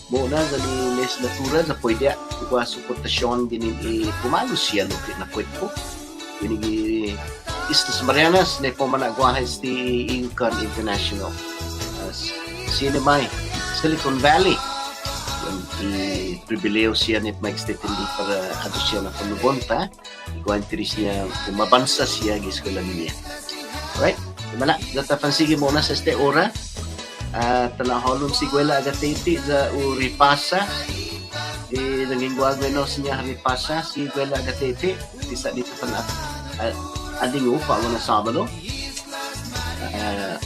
Muna gali legislatura na pwede kuha suportasyon din pumalo siya no na kwento. Binigi Islas Marianas na pumanagwahes di UConn International. Sinimay, Silicon Valley. Yung pribileo siya ni Mike Stetindi para ato siya na panubonta. Ikuha interes niya, kumabansa siya giskulan niya. Alright? Kumala, natapansigi muna sa este ora. Tanaholon sigwela agatiti za uripasa. Naging guagwenos niya ripasa sigwela agatiti. Isa dito pa na ading upa mo na Sabado.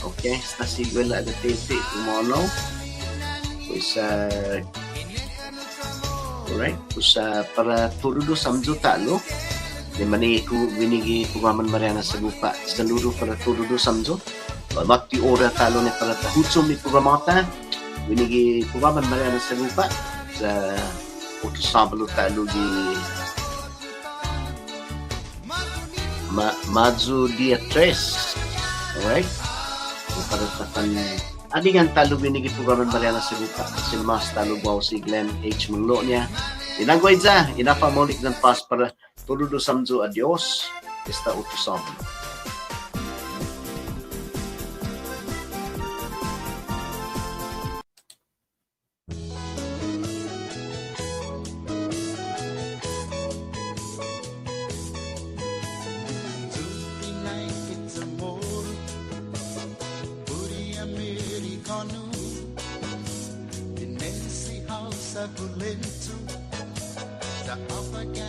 Okay, sta sigwela agatiti tumono. Pues alright, pues para turudo samjo talo. Di mani ko binigi kumaman Marianas Agupa. Saludo para turudo samjo. Waktu ora talo ni para tahutsum ni programata. Binigi kumaman Marianas Agupa sa Oto Sabalo talo di Madzo dia 3. Alright? Para tapan adingan talo binigi programan Marianas Agupa. Silmas talo bawa si Glenn H. Munglo niya. Inagway za, inapamolik ng pas para turudo samjo adios. Esta Oto Sabalo. Sa bulento sa